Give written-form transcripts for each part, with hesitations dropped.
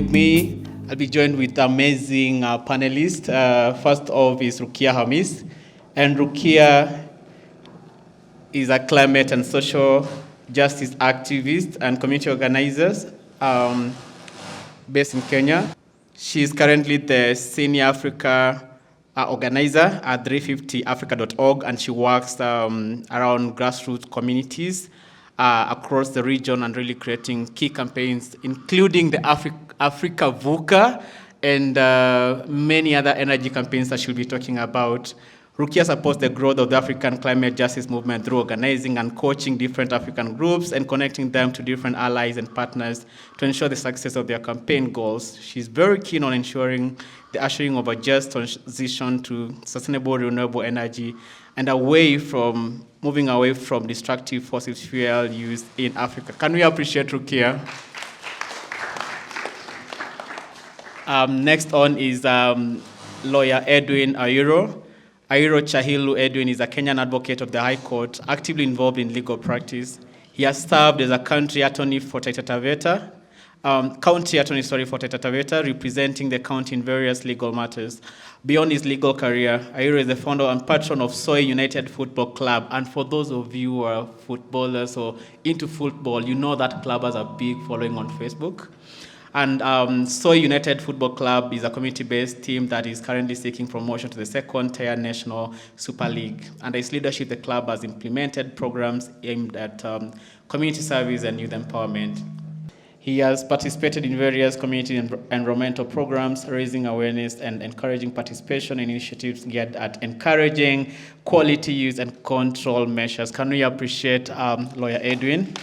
with me, I'll be joined with amazing panelists. First off is Rukia Hamis. And Rukia is a climate and social justice activist and community organizer based in Kenya. She is currently the senior Africa organizer at 350africa.org, and she works around grassroots communities across the region and really creating key campaigns, including the Afrika VUCA and many other energy campaigns that she'll be talking about. Rukia supports the growth of the African climate justice movement through organizing and coaching different African groups and connecting them to different allies and partners to ensure the success of their campaign goals. She's very keen on ensuring the ushering of a just transition to sustainable renewable energy and moving away from destructive fossil fuel use in Africa. Can we appreciate Rukia? Next on is lawyer Edwin Ayuro. Ayuro Chahilu Edwin is a Kenyan advocate of the High Court, actively involved in legal practice. He has served as a county attorney for Taita Taveta, representing the county in various legal matters. Beyond his legal career, Ayuro is the founder and patron of Soy United Football Club. And for those of you who are footballers or into football, you know that club has a big following on Facebook. And Soy United Football Club is a community-based team that is currently seeking promotion to the second-tier National Super League. Under his leadership, the club has implemented programs aimed at community service and youth empowerment. He has participated in various community and environmental programs, raising awareness and encouraging participation in initiatives geared at encouraging quality use and control measures. Can we appreciate Lawyer Edwin?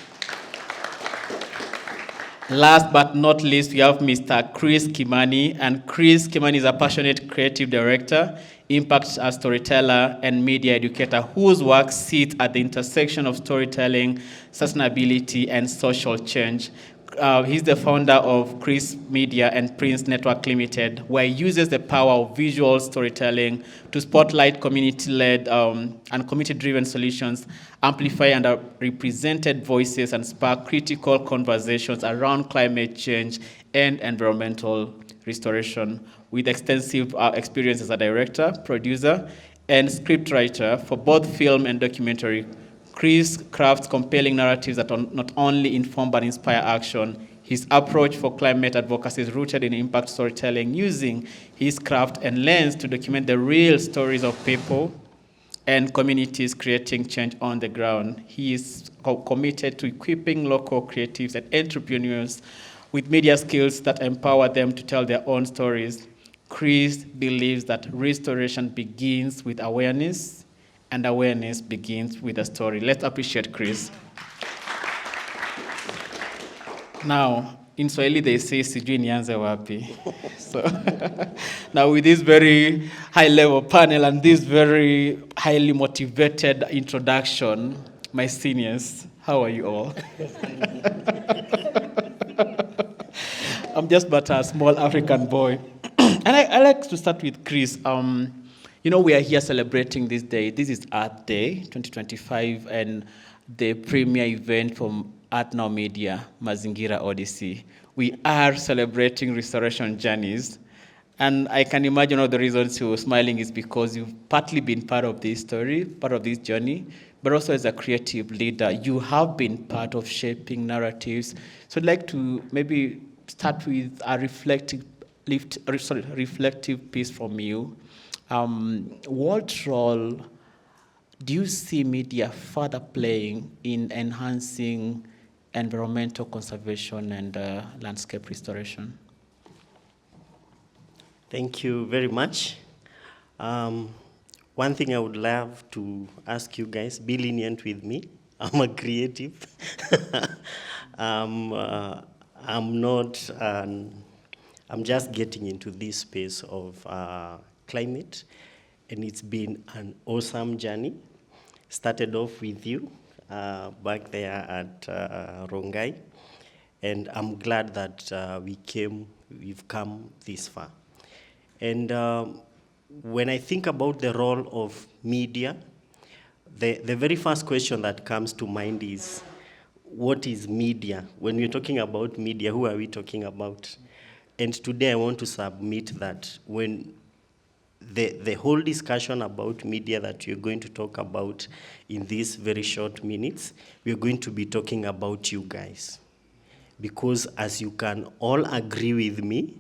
Last but not least, we have Mr. Chris Kimani, and Chris Kimani is a passionate creative director, impact storyteller, and media educator whose work sits at the intersection of storytelling, sustainability, and social change. He's the founder of Chris Media and Prince Network Limited, where he uses the power of visual storytelling to spotlight community-led and community-driven solutions, amplify underrepresented voices, and spark critical conversations around climate change and environmental restoration. With extensive experience as a director, producer, and scriptwriter for both film and documentary, Chris crafts compelling narratives that not only inform but inspire action. His approach for climate advocacy is rooted in impact storytelling, using his craft and lens to document the real stories of people and communities creating change on the ground. He is committed to equipping local creatives and entrepreneurs with media skills that empower them to tell their own stories. Chris believes that restoration begins with awareness, and awareness begins with a story. Let's appreciate Chris. Now, in Swahili they say, sijui nianze wapi. So, now with this very high-level panel and this very highly motivated introduction, my seniors, how are you all? I'm just but a small African boy. And I like to start with Chris. We are here celebrating this day. This is Earth Day 2025, and the premier event from Art Now Media, Mazingira Odyssey. We are celebrating restoration journeys. And I can imagine all the reasons you're smiling is because you've partly been part of this story, part of this journey, but also as a creative leader, you have been part of shaping narratives. So I'd like to maybe start with a reflective piece from you. What role do you see media further playing in enhancing environmental conservation and landscape restoration? Thank you very much. One thing I would love to ask you guys, be lenient with me. I'm a creative. I'm just getting into this space of climate, and it's been an awesome journey. Started off with you back there at Rongai, and I'm glad that we've come this far. And when I think about the role of media, the very first question that comes to mind is, what is media? When we're talking about media, who are we talking about? And today I want to submit that when the whole discussion about media that we're going to talk about in these very short minutes, we're going to be talking about you guys. Because as you can all agree with me,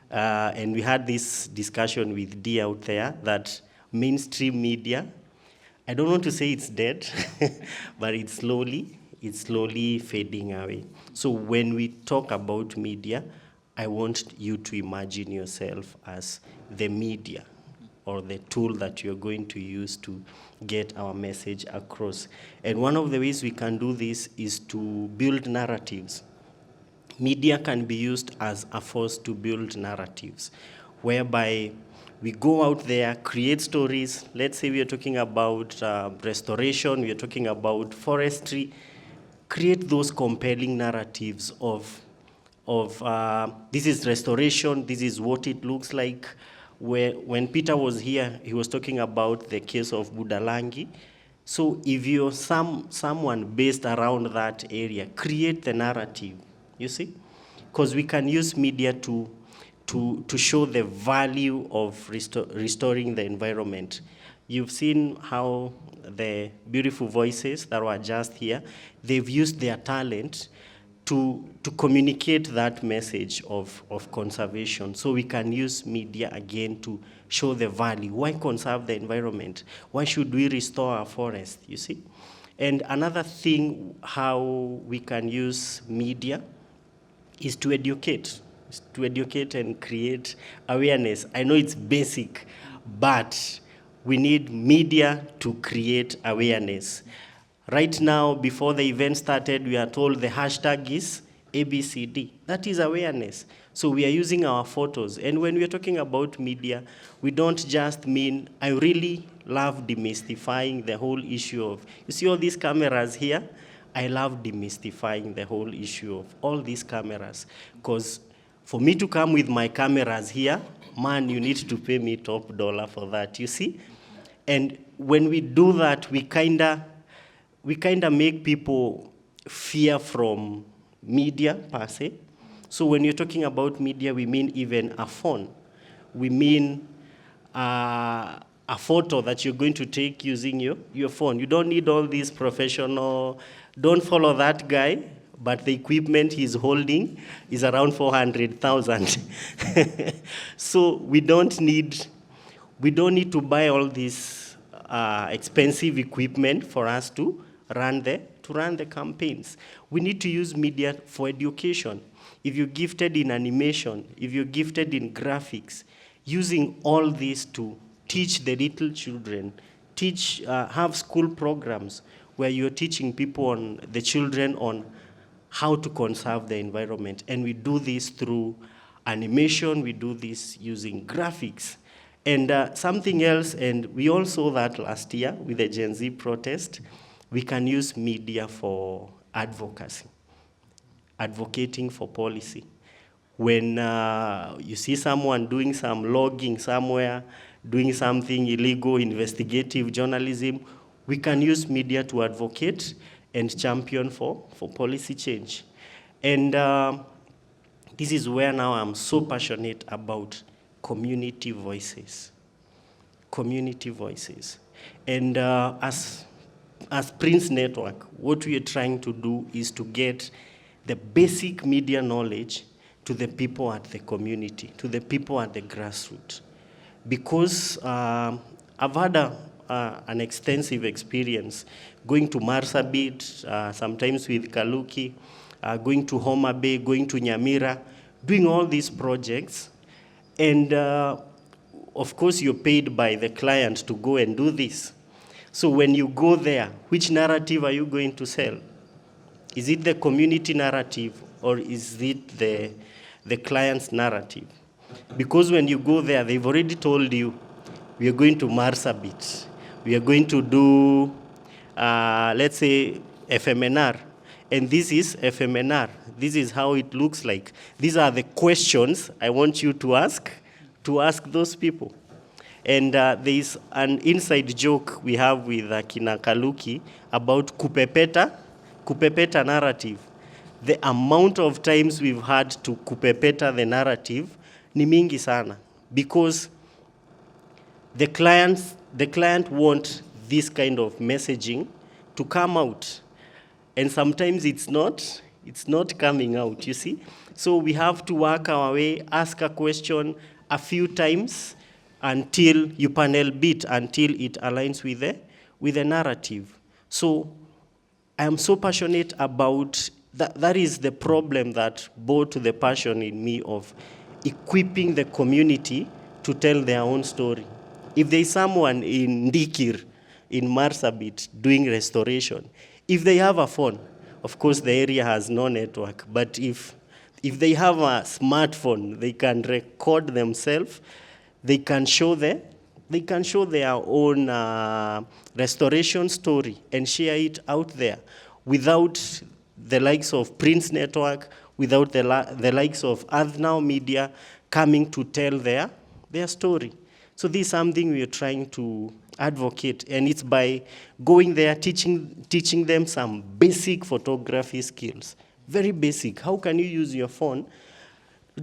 and we had this discussion with Dee out there, that mainstream media, I don't want to say it's dead, but it's slowly fading away. So when we talk about media, I want you to imagine yourself as the media or the tool that you're going to use to get our message across. And one of the ways we can do this is to build narratives. Media can be used as a force to build narratives, whereby we go out there, create stories. Let's say we are talking about restoration, we are talking about forestry. Create those compelling narratives of this is restoration, this is what it looks like. When Peter was here, he was talking about the case of Budalangi. So if you're someone based around that area, create the narrative, you see? Because we can use media to show the value of restoring the environment. You've seen how the beautiful voices that were just here, they've used their talent to communicate that message of conservation. So we can use media again to show the value. Why conserve the environment? Why should we restore our forest, you see? And another thing how we can use media is to educate and create awareness. I know it's basic, but we need media to create awareness. Right now, before the event started, we are told the hashtag is ABCD. That is awareness. So we are using our photos. And when we are talking about media, we don't just mean, I really love demystifying the whole issue of, you see all these cameras here? I love demystifying the whole issue of all these cameras. Because for me to come with my cameras here, man, you need to pay me top dollar for that, you see? And when we do that, we kind of make people fear from media per se. So when you're talking about media, we mean even a phone. We mean a photo that you're going to take using your phone. You don't need all these professional, don't follow that guy, but the equipment he's holding is around 400,000. So we don't need to buy all this expensive equipment for us to run the campaigns. We need to use media for education. If you're gifted in animation, if you're gifted in graphics, using all this to teach the little children, have school programs where you're teaching the children on how to conserve the environment. And we do this through animation, we do this using graphics. And something else, and we all saw that last year with the Gen Z protest, we can use media for advocacy, advocating for policy. When you see someone doing some logging somewhere, doing something illegal, investigative journalism, we can use media to advocate and champion for policy change. And this is where now I'm so passionate about community voices. Community voices. And as Prince Network, what we are trying to do is to get the basic media knowledge to the people at the community, to the people at the grassroots. Because I've had an extensive experience going to Marsabit, sometimes with Kaluki, going to Homa Bay, going to Nyamira, doing all these projects. And of course, you're paid by the client to go and do this. So when you go there, which narrative are you going to sell? Is it the community narrative or is it the client's narrative? Because when you go there, they've already told you, we are going to Marsabit. We are going to do, let's say, FMNR. And this is FMNR. This is how it looks like. These are the questions I want you to ask those people. And there is an inside joke we have with Kina Kaluki about kupepeta narrative. the amount of times we've had to kupepeta the narrative ni mingi sana, because the client want this kind of messaging to come out, and sometimes it's not coming out, you see. So we have to work our way, ask a question a few times until you panel beat, until it aligns with the narrative. So I am so passionate about that. That is the problem that brought to the passion in me of equipping the community to tell their own story. If there is someone in Ndikir, in Marsabit, doing restoration, if they have a phone, of course the area has no network, but if they have a smartphone, they can record themselves, they can show their own restoration story and share it out there without the likes of Prince Network, without the likes of Now Media coming to tell their story. So this is something we are trying to advocate, and it's by going there, teaching them some basic photography skills. Very basic. How can you use your phone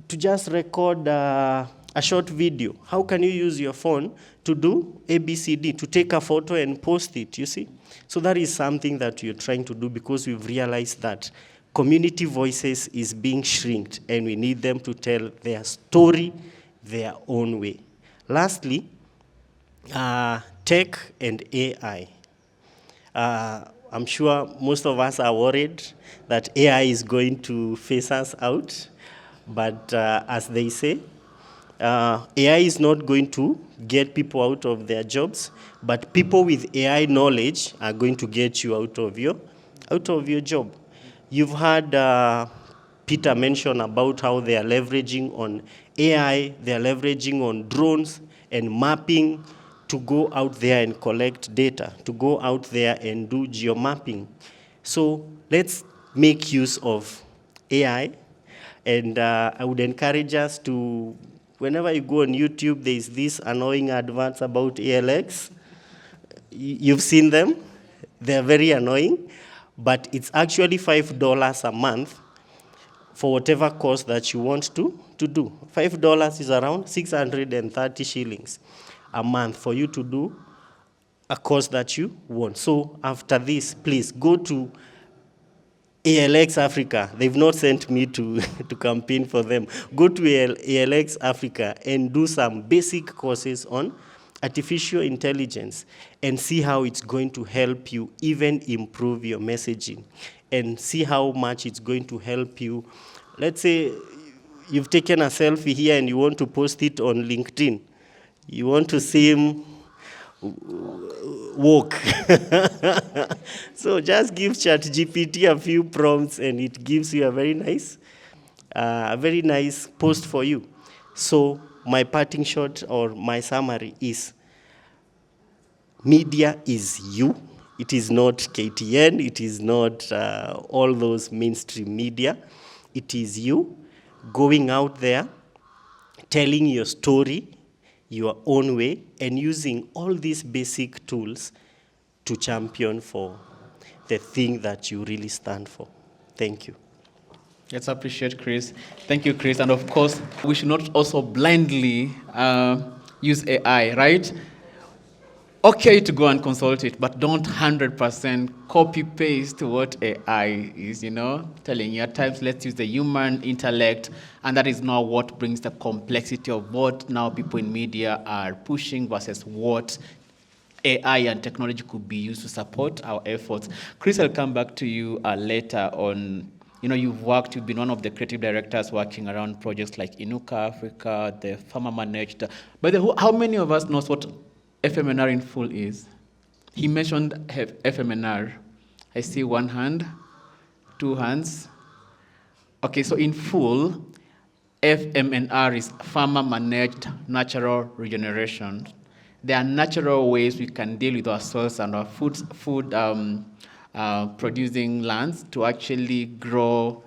to just record a short video? How can you use your phone to do ABCD, to take a photo and post it, you see? So that is something that we're trying to do, because we've realized that community voices is being shrinked, and we need them to tell their story their own way. Lastly, tech and AI. I'm sure most of us are worried that AI is going to phase us out, but as they say, AI is not going to get people out of their jobs, but people with AI knowledge are going to get you out of your job. You've heard Peter mention about how they are leveraging on AI, they are leveraging on drones and mapping to go out there and collect data, to go out there and do geomapping. So let's make use of AI, and I would encourage us to, whenever you go on YouTube, there's these annoying adverts about ALX. You've seen them. They're very annoying, but it's actually $5 a month for whatever course that you want to do. $5 is around 630 shillings a month for you to do a course that you want. So after this, please go to ALX Africa. They've not sent me to campaign for them. Go to ALX Africa and do some basic courses on artificial intelligence and see how it's going to help you even improve your messaging, and see how much it's going to help you. Let's say you've taken a selfie here and you want to post it on LinkedIn. You want to see him walk. So just give ChatGPT a few prompts and it gives you a very nice post for you. So my parting shot or my summary is, media is you. It is not KTN. It is not all those mainstream media. It is you going out there, telling your story your own way, and using all these basic tools to champion for the thing that you really stand for. Thank you. Let's appreciate Chris. Thank you, Chris. And of course, we should not also blindly use AI, right? Okay to go and consult it, but don't 100% copy-paste what AI is, telling you. At times, let's use the human intellect, and that is now what brings the complexity of what now people in media are pushing versus what AI and technology could be used to support our efforts. Chris, I'll come back to you later on. You've been one of the creative directors working around projects like Inuka Afrika, the farmer managed. But how many of us knows what FMNR in full is? He mentioned FMNR. I see one hand, two hands. Okay, so in full, FMNR is farmer managed natural regeneration. There are natural ways we can deal with our soils and our food producing lands to actually grow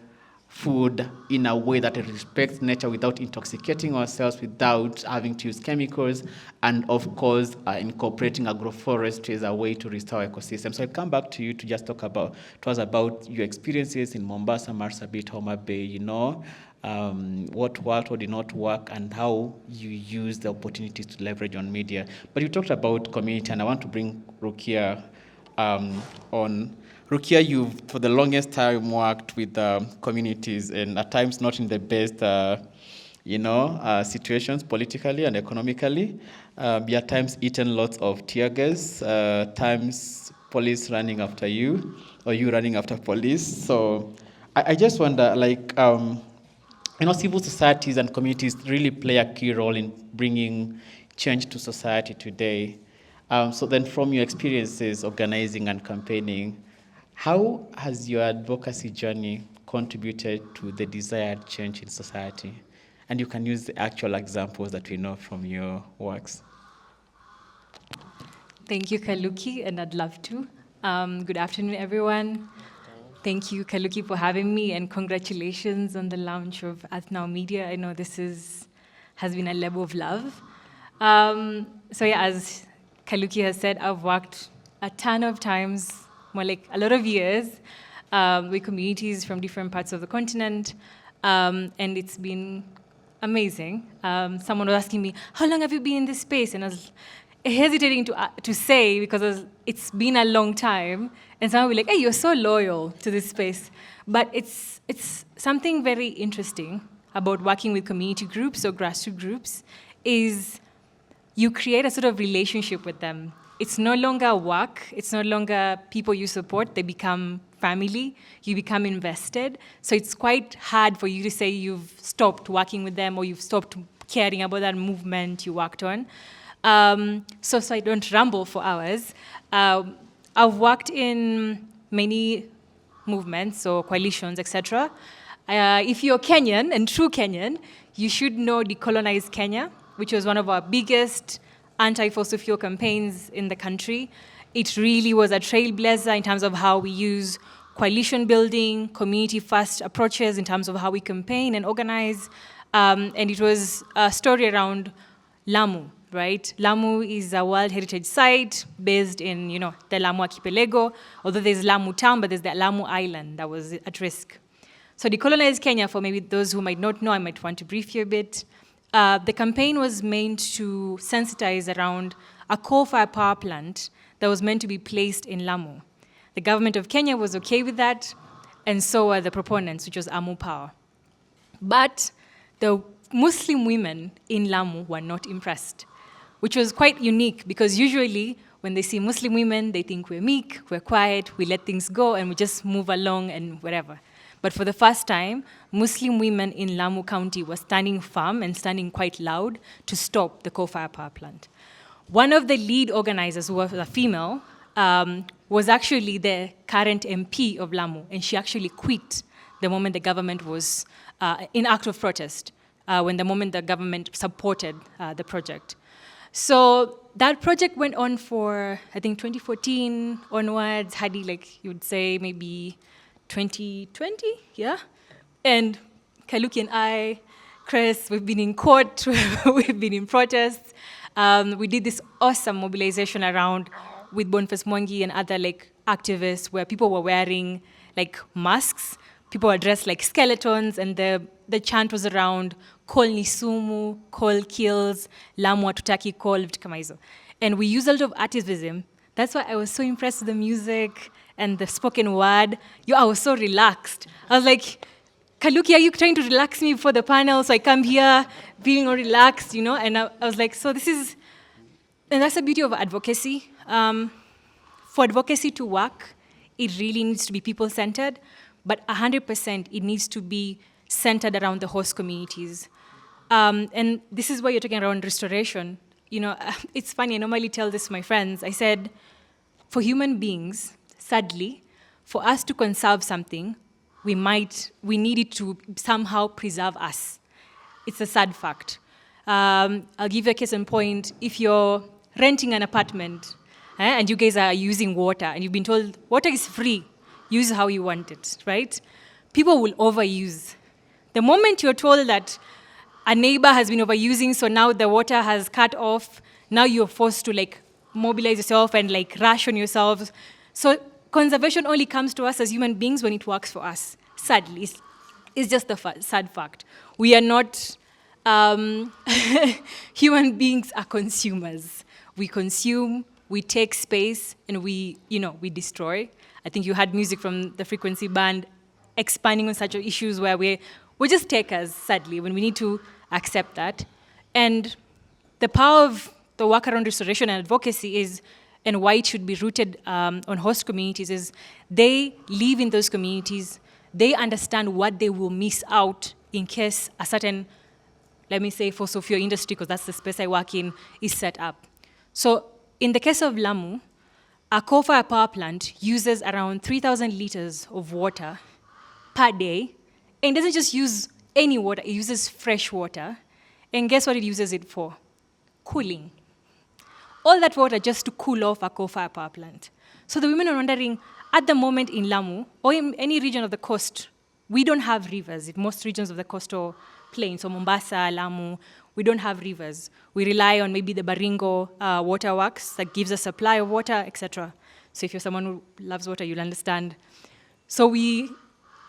food in a way that respects nature without intoxicating ourselves, without having to use chemicals, and of course, incorporating agroforestry as a way to restore ecosystems. So I'll come back to you to just talk about, to us about your experiences in Mombasa, Marsabit, Homa Bay, what worked, what did not work, and how you use the opportunities to leverage on media. But you talked about community, and I want to bring Rukia on. Rukia, you've for the longest time worked with communities, and at times not in the best, situations politically and economically. You at times eaten lots of tear gas, times police running after you, or you running after police. So I just wonder, civil societies and communities really play a key role in bringing change to society today. So then from your experiences organizing and campaigning, how has your advocacy journey contributed to the desired change in society? And you can use the actual examples that we know from your works. Thank you, Kaluki, and I'd love to. Good afternoon, everyone. Thank you, Kaluki, for having me, and congratulations on the launch of Now Media. I know this has been a labor of love. As Kaluki has said, I've worked a ton of times, more like a lot of years, with communities from different parts of the continent, and it's been amazing. Someone was asking me, how long have you been in this space? And I was hesitating to say, because it's been a long time, and someone will be like, hey, you're so loyal to this space. But it's something very interesting about working with community groups or grassroots groups is you create a sort of relationship with them. It's no longer work, it's no longer people you support, they become family, you become invested. So it's quite hard for you to say you've stopped working with them or you've stopped caring about that movement you worked on. So I don't ramble for hours. I've worked in many movements or coalitions, etc. If you're Kenyan and true Kenyan, you should know Decolonize Kenya, which was one of our biggest anti-fossil fuel campaigns in the country. It really was a trailblazer in terms of how we use coalition building, community-first approaches in terms of how we campaign and organize. And it was a story around Lamu, right? Lamu is a World Heritage Site based in, the Lamu Archipelago. Although there's Lamu town, but there's the Lamu Island that was at risk. So Decolonize Kenya, for maybe those who might not know, I might want to brief you a bit. The campaign was meant to sensitize around a coal-fired power plant that was meant to be placed in Lamu. The government of Kenya was okay with that, and so were the proponents, which was Amu Power. But the Muslim women in Lamu were not impressed, which was quite unique because usually when they see Muslim women, they think we're meek, we're quiet, we let things go, and we just move along and whatever. But for the first time, Muslim women in Lamu County were standing firm and standing quite loud to stop the coal-fired power plant. One of the lead organizers, who was a female, was actually the current MP of Lamu, and she actually quit the moment the government was in act of protest, the moment the government supported the project. So that project went on for, I think, 2014 onwards, Hadi, you would say maybe 2020, yeah? And Kaluki and I, Chris, we've been in court, we've been in protests. We did this awesome mobilization around with Boniface Mwangi and other activists where people were wearing masks, people were dressed like skeletons, and the chant was around coal ni sumu, coal kills, Lamu hatutaki coal, vitu kama hizo. And we used a lot of artivism. That's why I was so impressed with the music and the spoken word. I was so relaxed. I was like, Kaluki, are you trying to relax me before the panel? So I come here feeling all relaxed, And I was like, so this is, and that's the beauty of advocacy. For advocacy to work, it really needs to be people-centered, but 100% it needs to be centered around the host communities. And this is why you're talking around restoration. It's funny, I normally tell this to my friends. I said, for human beings, sadly, for us to conserve something, we need it to somehow preserve us. It's a sad fact. I'll give you a case in point. If you're renting an apartment and you guys are using water and you've been told water is free, use how you want it, right? people will overuse. The moment you're told that a neighbor has been overusing, so now the water has cut off, now you're forced to like mobilize yourself and like ration yourselves. So conservation only comes to us as human beings when it works for us. Sadly, it's just the sad fact. We are not, human beings are consumers. We consume, we take space, and we destroy. I think you had music from the Frequency Band expanding on such issues where we're just takers, sadly, when we need to accept that. And the power of the work around restoration and advocacy is, and why it should be rooted on host communities, is they live in those communities, they understand what they will miss out in case a certain, let me say, fossil fuel industry, because that's the space I work in, is set up. So in the case of Lamu, a coal-fired power plant uses around 3,000 liters of water per day, and it doesn't just use any water, it uses fresh water. And guess what it uses it for? Cooling. All that water just to cool off a coal-fired power plant. So the women are wondering, at the moment in Lamu, or in any region of the coast, we don't have rivers. In most regions of the coastal plains, so Mombasa, Lamu, we don't have rivers. We rely on maybe the Baringo waterworks that gives a supply of water, etc. So if you're someone who loves water, you'll understand. So we,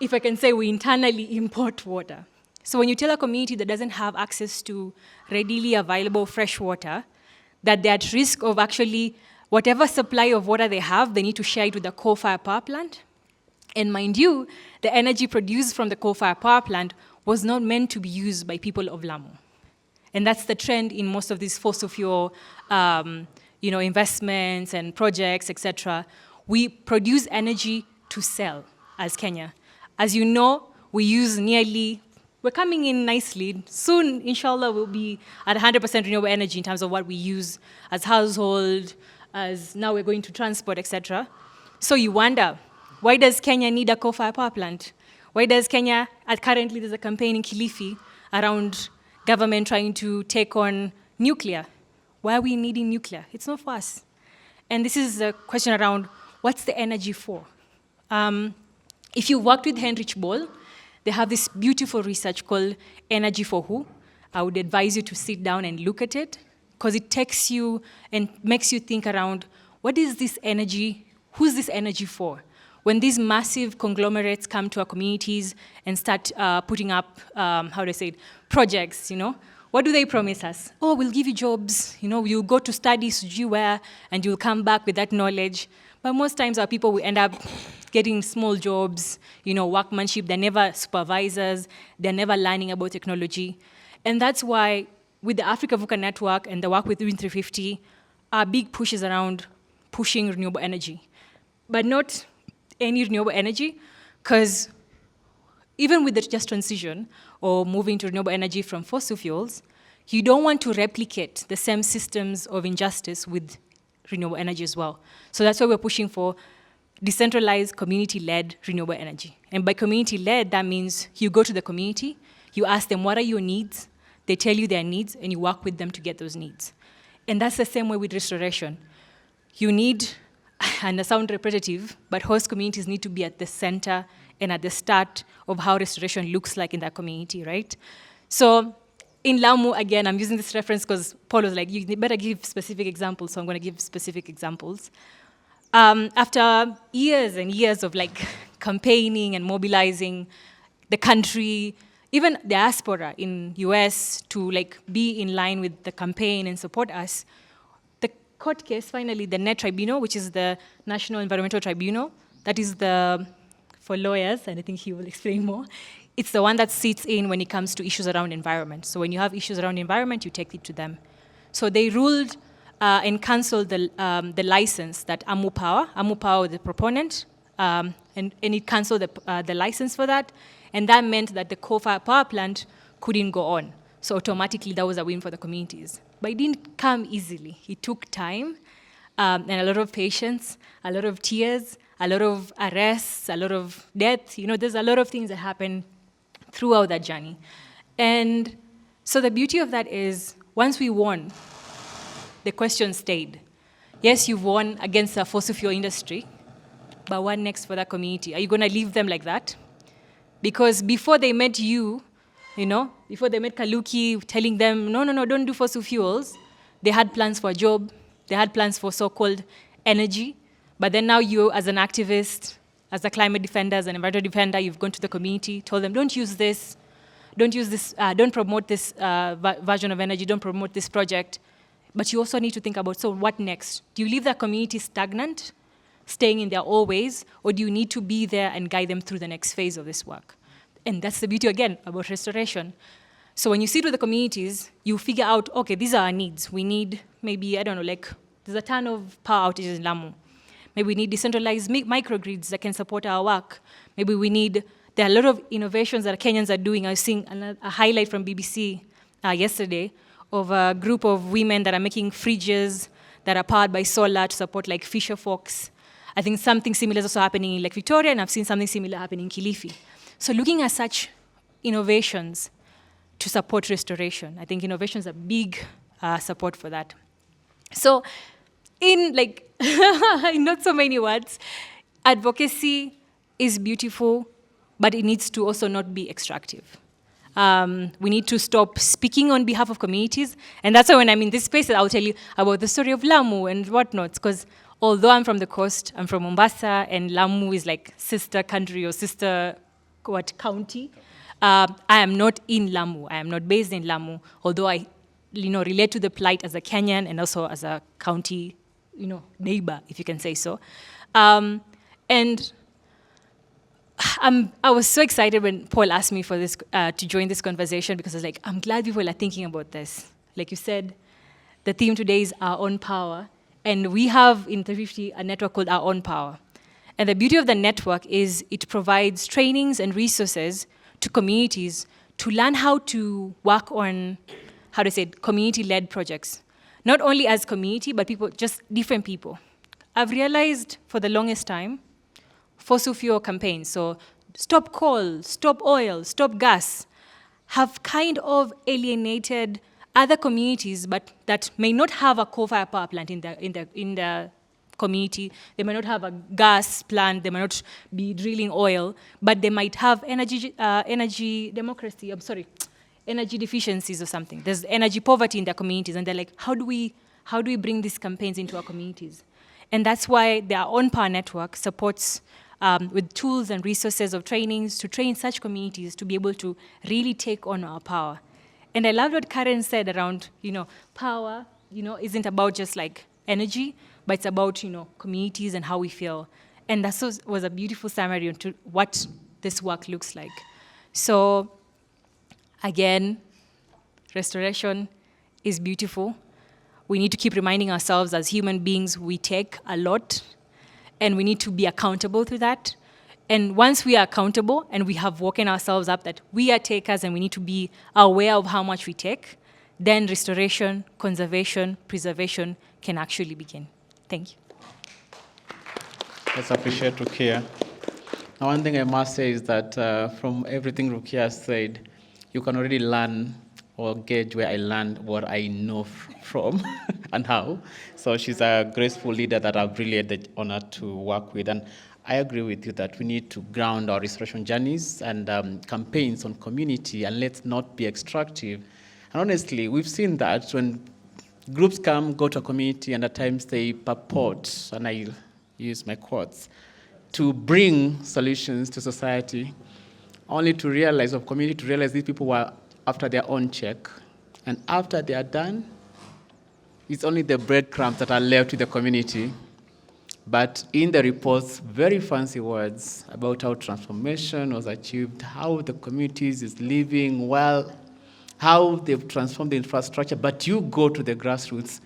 if I can say, we internally import water. So when you tell a community that doesn't have access to readily available fresh water, that they're at risk of actually, whatever supply of water they have, they need to share it with the coal-fired power plant. And mind you, the energy produced from the coal-fired power plant was not meant to be used by people of Lamu. And that's the trend in most of these fossil fuel investments and projects, etc. We produce energy to sell as Kenya. As you know, we use we're coming in nicely. Soon, inshallah, we'll be at 100% renewable energy in terms of what we use as household, as now we're going to transport, etc. So you wonder, why does Kenya need a coal-fired power plant? Why does Kenya, currently there's a campaign in Kilifi around government trying to take on nuclear. Why are we needing nuclear? It's not for us. And this is a question around, what's the energy for? If you worked with Heinrich Böll, they have this beautiful research called Energy for Who. I would advise you to sit down and look at it, because it takes you and makes you think around, what is this energy, who's this energy for? When these massive conglomerates come to our communities and start putting up, projects, what do they promise us? Oh, we'll give you jobs, you'll go to study where, and you'll come back with that knowledge. But most times our people will end up getting small jobs, workmanship, they're never supervisors, they're never learning about technology. And that's why with the Africa VUCA network and the work with Win 350, our big push is around pushing renewable energy. But not any renewable energy, because even with the just transition or moving to renewable energy from fossil fuels, you don't want to replicate the same systems of injustice with renewable energy as well. So that's why we're pushing for decentralized, community-led renewable energy. And by community-led, that means you go to the community, you ask them, what are your needs? They tell you their needs, and you work with them to get those needs. And that's the same way with restoration. You need, and I sound repetitive, but host communities need to be at the center and at the start of how restoration looks like in that community, right? So in Lamu, again, I'm using this reference because Paul was like, you better give specific examples, so I'm going to give specific examples. After years and years of campaigning and mobilizing the country, even diaspora in US to be in line with the campaign and support us, the court case, finally, the NET Tribunal, which is the National Environmental Tribunal, that is for lawyers, and I think he will explain more, it's the one that sits in when it comes to issues around environment. So when you have issues around environment, you take it to them. So they ruled and cancelled the license that Amu Power, the proponent, and it cancelled the license for that, and that meant that the coal-fired power plant couldn't go on. So automatically, that was a win for the communities. But it didn't come easily. It took time and a lot of patience, a lot of tears, a lot of arrests, a lot of death. There's a lot of things that happen throughout that journey. And so the beauty of that is, once we won, the question stayed. Yes, you've won against the fossil fuel industry, but what next for that community? Are you going to leave them like that? Because before they met you, before they met Kaluki telling them, no, don't do fossil fuels, they had plans for a job, they had plans for so-called energy. But then now you, as an activist, as a climate defender, as an environmental defender, you've gone to the community, told them, don't use this, don't promote this version of energy, don't promote this project. But you also need to think about, so what next? Do you leave the community stagnant, staying in their old ways, or do you need to be there and guide them through the next phase of this work? And that's the beauty, again, about restoration. So when you sit with the communities, you figure out, okay, these are our needs. We need maybe, I don't know, like there's a ton of power outages in Lamu. Maybe we need decentralized microgrids that can support our work. Maybe there are a lot of innovations that Kenyans are doing. I was seeing a highlight from BBC yesterday of a group of women that are making fridges that are powered by solar to support like fisher folks. I think something similar is also happening in Lake Victoria, and I've seen something similar happening in Kilifi. So looking at such innovations to support restoration, I think innovation is a big support for that. So in not so many words, advocacy is beautiful, but it needs to also not be extractive. We need to stop speaking on behalf of communities. And that's why when I'm in this space, I'll tell you about the story of Lamu and whatnot. Because although I'm from the coast, I'm from Mombasa, and Lamu is like sister country or sister county. I am not in Lamu. I am not based in Lamu, although I relate to the plight as a Kenyan and also as a county neighbor, if you can say so. And I was so excited when Paul asked me for this to join this conversation, because I was like, I'm glad people are thinking about this. Like you said, the theme today is our own power, and we have in 350 a network called Our Own Power. And the beauty of the network is it provides trainings and resources to communities to learn how to work on, community-led projects. Not only as community, but people, just different people. I've realized for the longest time, fossil fuel campaigns, so stop coal, stop oil, stop gas, have kind of alienated other communities, but that may not have a coal-fired power plant in the community. They might not have a gas plant. They might not be drilling oil, but they might have energy deficiencies or something. There's energy poverty in their communities, and they're like, how do we bring these campaigns into our communities? And that's why their own power network supports with tools and resources of trainings to train such communities to be able to really take on our power. And I love what Karen said around, power, isn't about just like energy, but it's about, communities and how we feel. And that was a beautiful summary into what this work looks like. So again, restoration is beautiful. We need to keep reminding ourselves as human beings we take a lot, and we need to be accountable to that. And once we are accountable and we have woken ourselves up that we are takers and we need to be aware of how much we take, then restoration, conservation, preservation can actually begin. Thank you. Let's appreciate Rukia. Now, one thing I must say is that from everything Rukia said, you can already learn or gauge where I learned what I know from and how. So she's a graceful leader that I've really had the honor to work with. And I agree with you that we need to ground our restoration journeys and campaigns on community, and let's not be extractive. And honestly, we've seen that when groups go to a community, and at times they purport, and I use my quotes, to bring solutions to society, only to realize, these people were after their own check. And after they are done, it's only the breadcrumbs that are left to the community. But in the reports, very fancy words about how transformation was achieved, how the communities is living well, how they've transformed the infrastructure. But you go to the grassroots,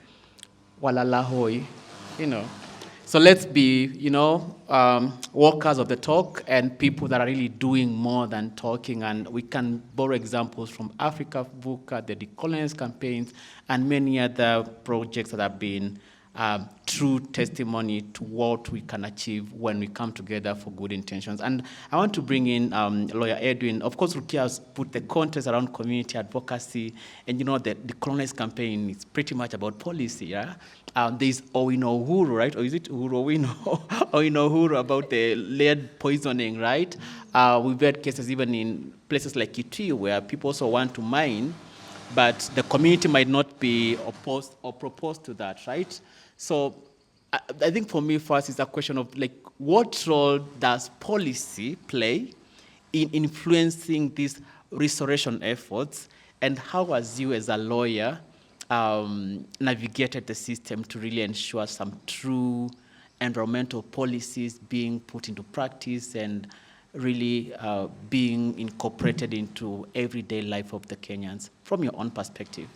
walalahoi, So let's be, walkers of the talk and people that are really doing more than talking. And we can borrow examples from Afrika, VUCA, the decolonize campaigns, and many other projects that have been true testimony to what we can achieve when we come together for good intentions. And I want to bring in Lawyer Edwin. Of course, Rukia has put the context around community advocacy, and you know that the Colonize campaign is pretty much about policy, yeah? There's Owino Uhuru, right? Or is it Uhuru Owino? Owino Uhuru about the lead poisoning, right? We've had cases even in places like Kitui where people also want to mine, but the community might not be opposed or proposed to that, right? So I think for me, first, it's a question of like, what role does policy play in influencing these restoration efforts, and how has you as a lawyer navigated the system to really ensure some true environmental policies being put into practice and really being incorporated into everyday life of the Kenyans, from your own perspective?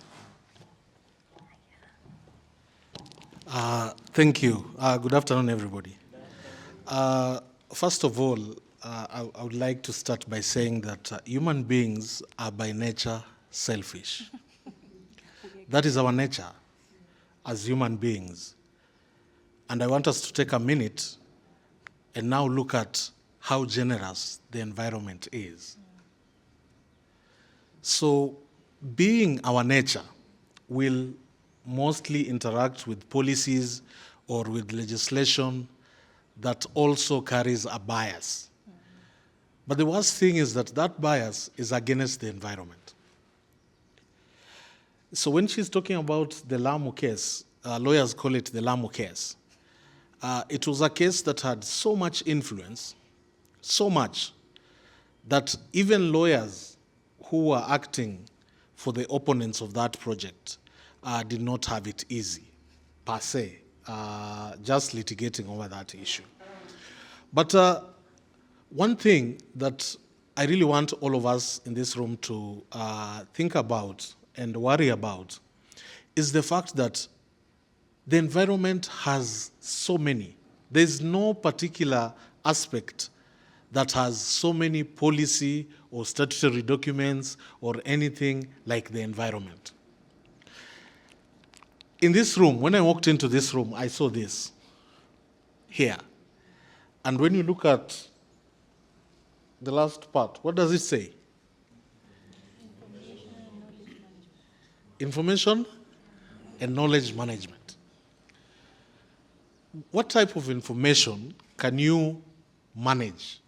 Thank you. Good afternoon, everybody. First of all, I would like to start by saying that human beings are by nature selfish. That is our nature as human beings. And I want us to take a minute and now look at how generous the environment is. So, being our nature will mostly interact with policies or with legislation that also carries a bias. But the worst thing is that that bias is against the environment. So when she's talking about the Lamu case, lawyers call it the Lamu case. It was a case that had so much influence, so much, that even lawyers who were acting for the opponents of that project did not have it easy, per se, just litigating over that issue. But one thing that I really want all of us in this room to think about and worry about is the fact that the environment has so many. There's no particular aspect that has so many policy or statutory documents or anything like the environment. In this room, when I walked into this room, I saw this here. And when you look at the last part, what does it say? Information and knowledge management. What type of information can you manage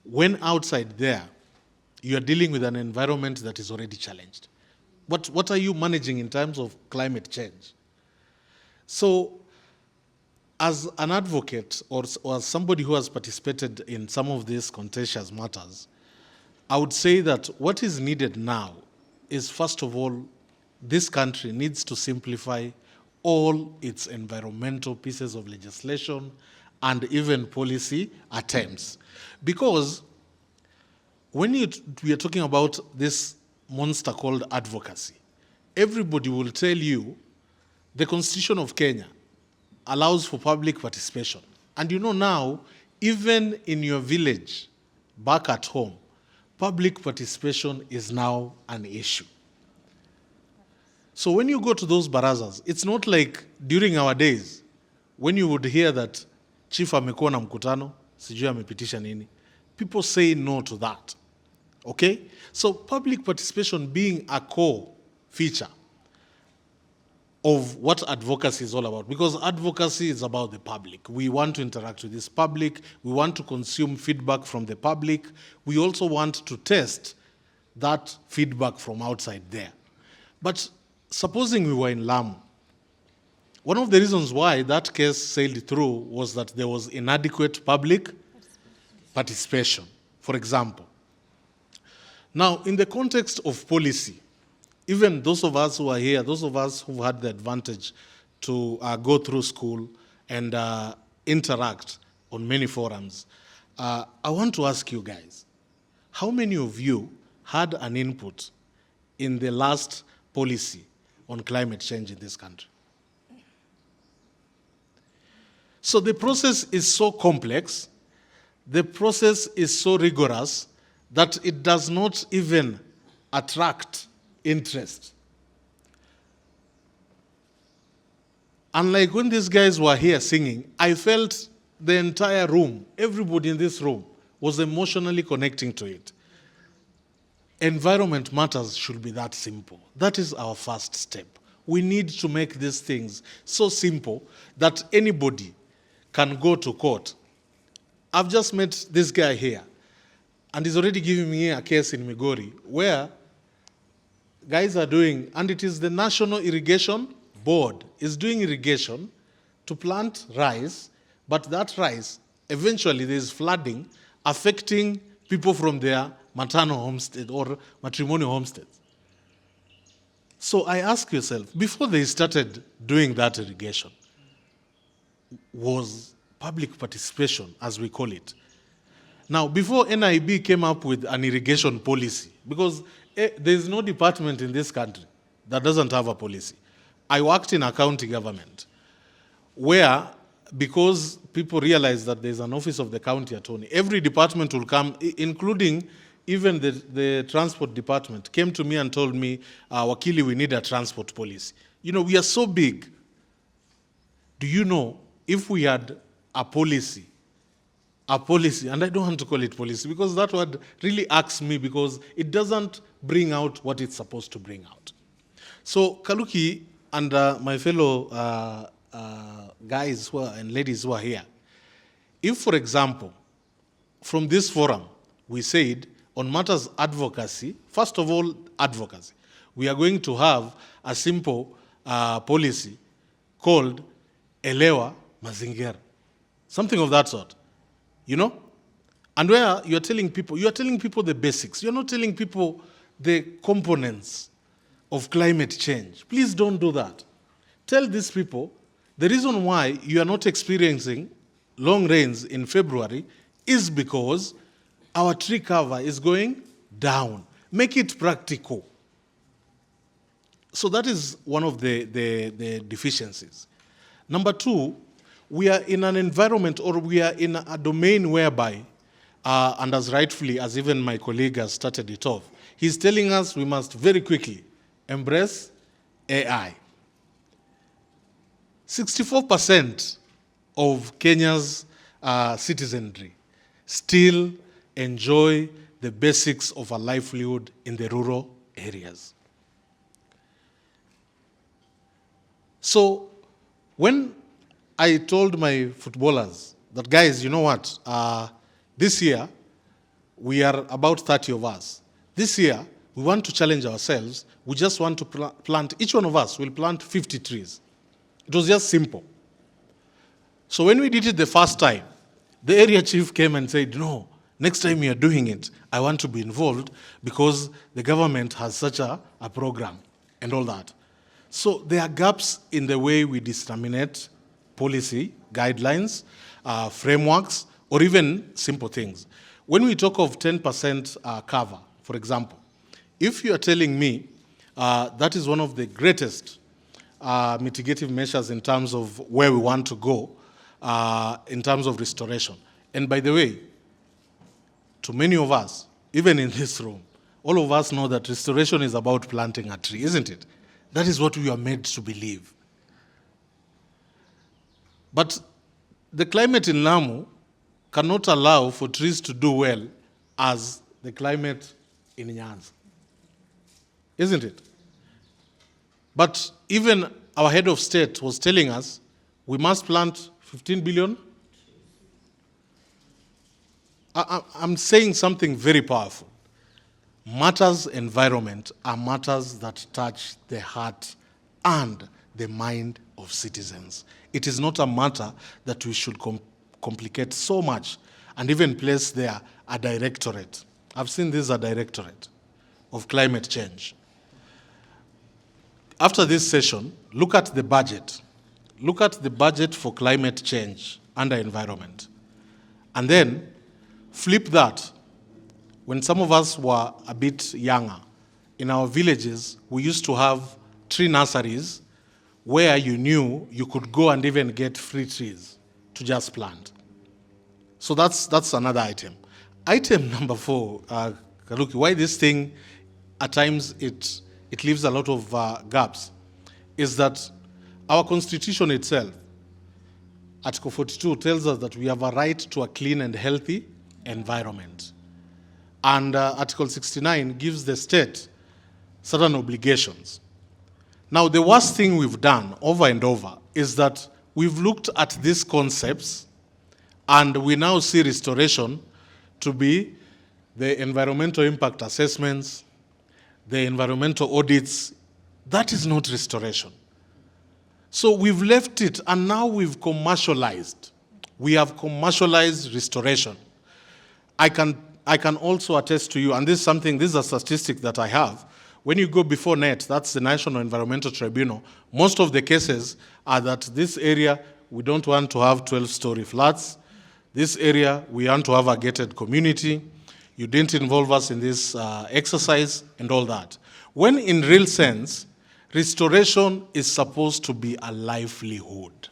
when outside there you are dealing with an environment that is already challenged? What are you managing in terms of climate change? So, as an advocate or as somebody who has participated in some of these contentious matters, I would say that what is needed now is, first of all, this country needs to simplify all its environmental pieces of legislation and even policy attempts. Because when we are talking about this monster called advocacy, everybody will tell you the Constitution of Kenya allows for public participation. And you know now, even in your village, back at home, public participation is now an issue. So when you go to those barazas, it's not like during our days, when you would hear that chief amekuwa na mkutano, sijui amepitisha nini, people say no to that. Okay? So public participation being a core feature of what advocacy is all about, because advocacy is about the public. We want to interact with this public. We want to consume feedback from the public. We also want to test that feedback from outside there. But supposing we were in Lamu, one of the reasons why that case sailed through was that there was inadequate public participation, for example. Now, in the context of policy, even those of us who are here, those of us who had the advantage to go through school and interact on many forums, I want to ask you guys, how many of you had an input in the last policy on climate change in this country? So the process is so complex, the process is so rigorous that it does not even attract interest. And like when these guys were here singing, I felt the entire room, everybody in this room, was emotionally connecting to it. Environment matters should be that simple. That is our first step. We need to make these things so simple that anybody can go to court. I've just met this guy here, and he's already giving me a case in Migori where guys are doing, and it is the National Irrigation Board is doing irrigation to plant rice, but that rice, eventually there is flooding affecting people from their maternal homestead or matrimonial homesteads. So I ask yourself, before they started doing that irrigation, was public participation, as we call it. Now, before NIB came up with an irrigation policy, because there is no department in this country that doesn't have a policy. I worked in a county government where, because people realized that there's an office of the county attorney, every department will come, including even the transport department, came to me and told me, Wakili, we need a transport policy. You know, we are so big. Do you know, if we had a policy, and I don't want to call it policy because that word really irks me because it doesn't bring out what it's supposed to bring out. So Kaluki and my fellow guys and ladies who are here, if, for example, from this forum, we said on matters advocacy, first of all, advocacy, we are going to have a simple policy called Elewa Mazingira, something of that sort. You know? And where you're telling people the basics. You're not telling people the components of climate change. Please don't do that. Tell these people the reason why you are not experiencing long rains in February is because our tree cover is going down. Make it practical. So that is one of the deficiencies. Number two, we are in an environment, or we are in a domain whereby, and as rightfully as even my colleague has started it off, he's telling us we must very quickly embrace AI. 64% of Kenya's citizenry still enjoy the basics of a livelihood in the rural areas. So when I told my footballers that, guys, you know what, this year, we are about 30 of us. This year, we want to challenge ourselves. We just want to plant, each one of us will plant 50 trees. It was just simple. So when we did it the first time, the area chief came and said, no, next time you are doing it, I want to be involved because the government has such a program and all that. So there are gaps in the way we disseminate policy, guidelines, frameworks, or even simple things. When we talk of 10% cover, for example, if you are telling me that is one of the greatest mitigative measures in terms of where we want to go, in terms of restoration. And by the way, to many of us, even in this room, all of us know that restoration is about planting a tree, isn't it? That is what we are made to believe. But the climate in Lamu cannot allow for trees to do well as the climate in Nyanza, isn't it? But even our head of state was telling us we must plant 15 billion. I'm saying something very powerful. Matters environment are matters that touch the heart and the mind of citizens. It is not a matter that we should complicate so much and even place there a directorate. I've seen this as a directorate of climate change. After this session, look at the budget. Look at the budget for climate change under environment. And then flip that. When some of us were a bit younger, in our villages, we used to have tree nurseries where you knew you could go and even get free trees to just plant. So that's another item. Item number 4, Kaluki, why this thing, at times it leaves a lot of gaps, is that Our constitution itself, Article 42, tells us that we have a right to a clean and healthy environment. And Article 69 gives the state certain obligations. Now, the worst thing we've done over and over is that we've looked at these concepts and we now see restoration to be the environmental impact assessments, the environmental audits. That is not restoration. So we've left it and now we've commercialized. We have commercialized restoration. I can also attest to you, and this is a statistic that I have. When you go before NET, that's the National Environmental Tribunal, most of the cases are that this area, we don't want to have 12-story flats. This area, we want to have a gated community. You didn't involve us in this exercise and all that. When in real sense, restoration is supposed to be a livelihood.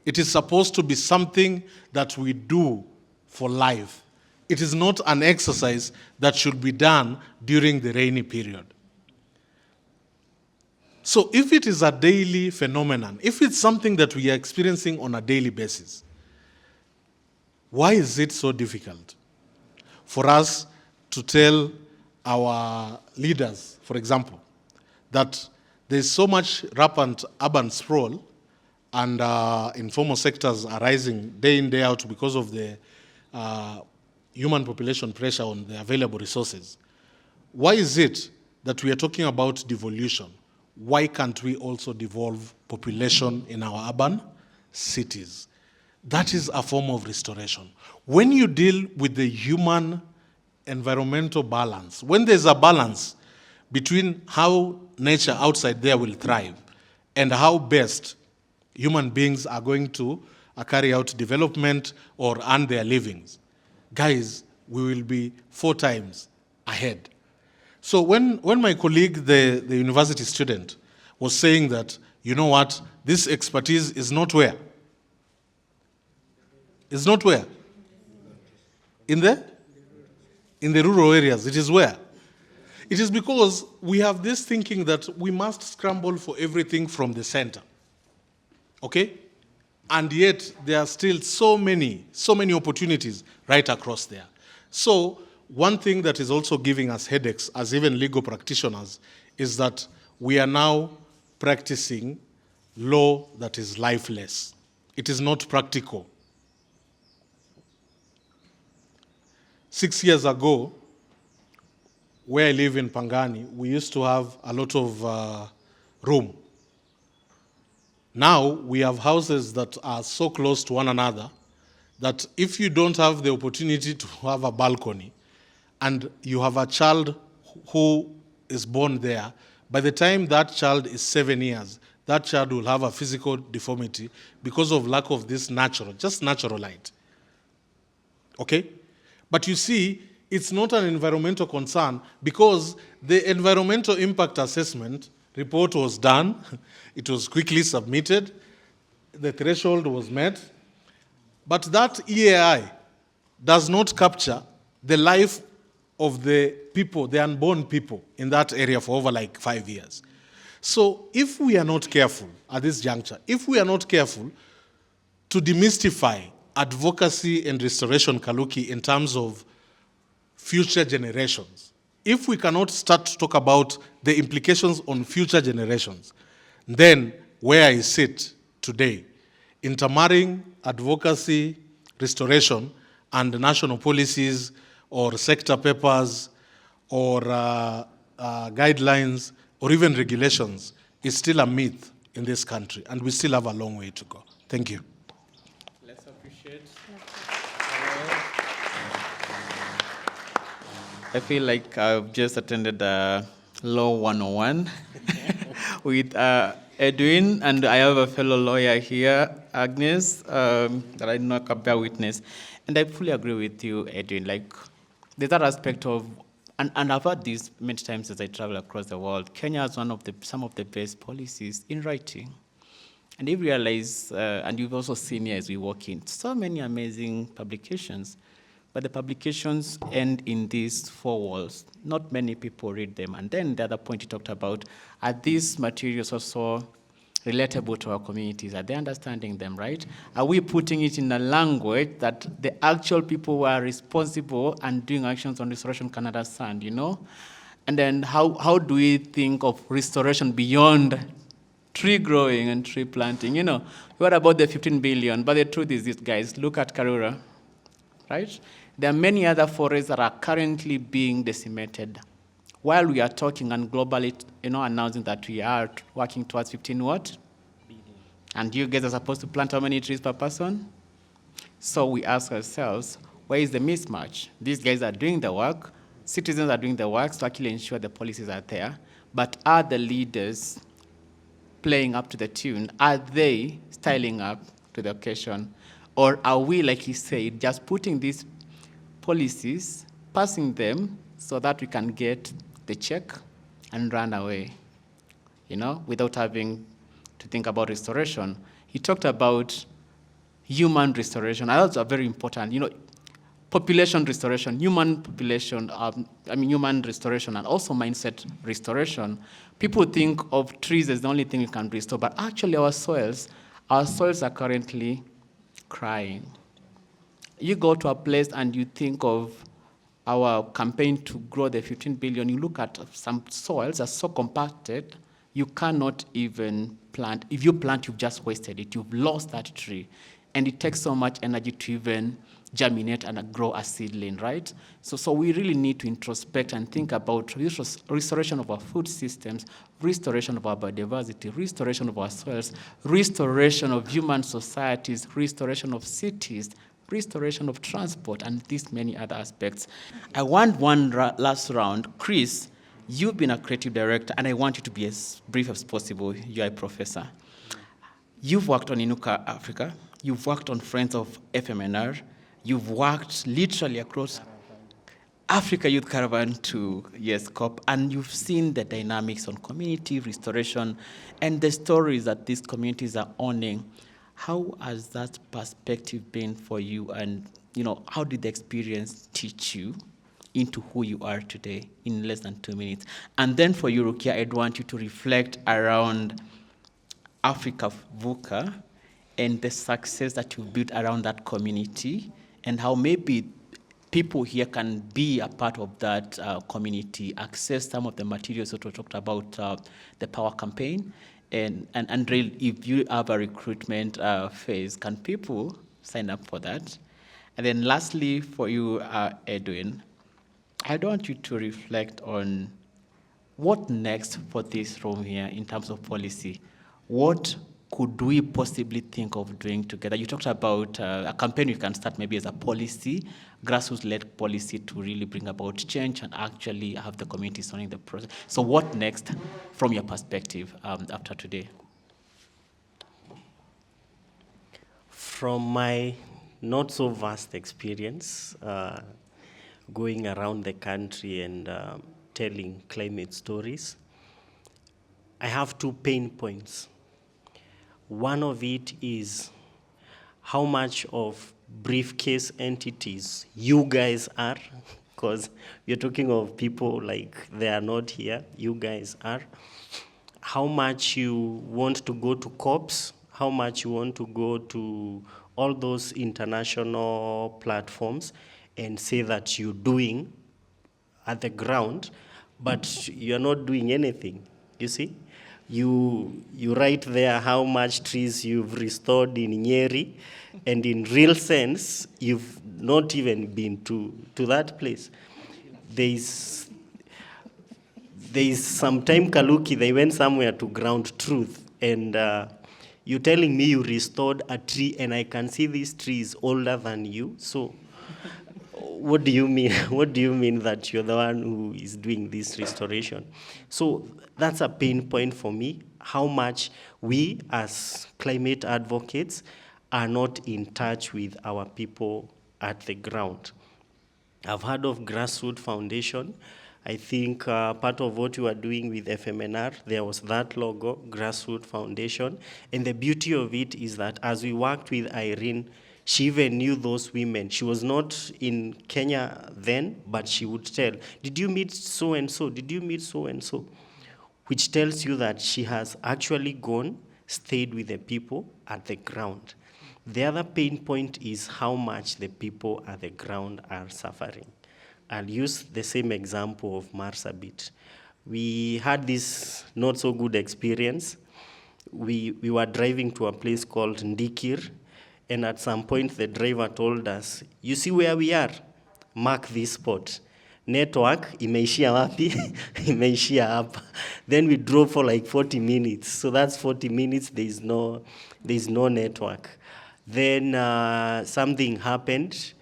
It is supposed to be something that we do for life. It is not an exercise that should be done during the rainy period. So if it is a daily phenomenon, if it's something that we are experiencing on a daily basis, why is it so difficult for us to tell our leaders, for example, that there's so much rampant urban sprawl and informal sectors are rising day in, day out because of the human population pressure on the available resources? Why is it that we are talking about devolution? Why can't we also devolve population in our urban cities? That is a form of restoration. When you deal with the human environmental balance, when there's a balance between how nature outside there will thrive and how best human beings are going to carry out development or earn their livings, guys, we will be 4 times ahead. So when my colleague, the university student, was saying that, you know what, this expertise is not where? It's not where? In the rural areas. It is where? It is because we have this thinking that we must scramble for everything from the center. Okay? And yet there are still so many opportunities right across there. So one thing that is also giving us headaches as even legal practitioners is that we are now practicing law that is lifeless. It is not practical. 6 years ago, where I live in Pangani, we used to have a lot of room. Now we have houses that are so close to one another that if you don't have the opportunity to have a balcony and you have a child who is born there, by the time that child is 7 years, that child will have a physical deformity because of lack of this natural light. Okay? But you see, it's not an environmental concern because the environmental impact assessment report was done, it was quickly submitted, the threshold was met, but that EAI does not capture the life of the people, the unborn people in that area for over like 5 years. So if we are not careful at this juncture, if we are not careful to demystify advocacy and restoration, Kaluki, in terms of future generations, if we cannot start to talk about the implications on future generations, then where I sit today, intermarrying advocacy, restoration, and national policies or sector papers or guidelines or even regulations is still a myth in this country, and we still have a long way to go. Thank you. Let's appreciate. I feel like I've just attended Law 101 with Edwin, and I have a fellow lawyer here, Agnes, that I know can bear witness. And I fully agree with you, Edwin. Like, there's that aspect of, and I've heard this many times as I travel across the world, Kenya has some of the best policies in writing. And you realize, and you've also seen here as we walk in, so many amazing publications. But the publications end in these 4 walls. Not many people read them. And then the other point you talked about, are these materials also relatable to our communities? Are they understanding them, right? Are we putting it in a language that the actual people who are responsible and doing actions on restoration can understand, you know? And then how do we think of restoration beyond tree growing and tree planting? You know, what about the 15 billion? But the truth is this, guys, look at Karura, right? There are many other forests that are currently being decimated. While we are talking and globally, you know, announcing that we are working towards 15 what? Billion. And you guys are supposed to plant how many trees per person? So we ask ourselves, where is the mismatch? These guys are doing the work, citizens are doing the work to actually ensure the policies are there, but are the leaders playing up to the tune? Are they styling up to the occasion? Or are we, like he said, just putting these policies, passing them so that we can get the check and run away, you know, without having to think about restoration? He talked about human restoration. And that's very important, you know, population restoration, human population, human restoration, and also mindset restoration. People think of trees as the only thing we can restore, but actually our soils are currently crying. You go to a place and you think of our campaign to grow the 15 billion, you look at some soils are so compacted, you cannot even plant. If you plant, you've just wasted it. You've lost that tree. And it takes so much energy to even germinate and grow a seedling, right? So we really need to introspect and think about restoration of our food systems, restoration of our biodiversity, restoration of our soils, restoration of human societies, restoration of cities, restoration of transport, and these many other aspects. I want one last round. Chris, you've been a creative director, and I want you to be as brief as possible. You're a professor. You've worked on Inuka Africa. You've worked on Friends of FMNR. You've worked literally across Africa Youth Caravan to COP, and you've seen the dynamics on community restoration and the stories that these communities are owning. How has that perspective been for you, and how did the experience teach you into who you are today in less than 2 minutes? And then for you, Rukia, I'd want you to reflect around Afrika VUCA and the success that you've built around that community, and how maybe people here can be a part of that community, access some of the materials that we talked about, the power campaign. And if you have a recruitment phase, can people sign up for that? And then lastly, for you, Edwin, I want you to reflect on what next for this room here in terms of policy. What could we possibly think of doing together? You talked about a campaign you can start maybe as a policy, grassroots-led policy to really bring about change and actually have the communities owning the process. So what next from your perspective after today? From my not so vast experience going around the country and telling climate stories, I have 2 pain points. One of it is how much of briefcase entities you guys are, because you're talking of people like they are not here, you guys are. How much you want to go to COPs, how much you want to go to all those international platforms and say that you're doing at the ground, but you're not doing anything, you see? You write there how much trees you've restored in Nyeri, and in real sense, you've not even been to that place. There's sometime Kaluki, they went somewhere to ground truth, and you're telling me you restored a tree, and I can see this tree is older than you, so what do you mean? What do you mean that you're the one who is doing this restoration? So that's a pain point for me, how much we as climate advocates are not in touch with our people at the ground. I've heard of Grassroots Foundation. I think part of what you are doing with FMNR, there was that logo, Grassroots Foundation. And the beauty of it is that as we worked with Irene, she even knew those women. She was not in Kenya then, but she would tell, did you meet so-and-so? Did you meet so-and-so? Which tells you that she has actually gone, stayed with the people at the ground. The other pain point is how much the people at the ground are suffering. I'll use the same example of Marsabit. We had this not so good experience. We were driving to a place called Ndikir, and at some point the driver told us, you see where we are? Mark this spot. Network, imeishia wapi? Imeishia hapa. Then we drove for like 40 minutes. So that's 40 minutes, there's no network. Then something happened.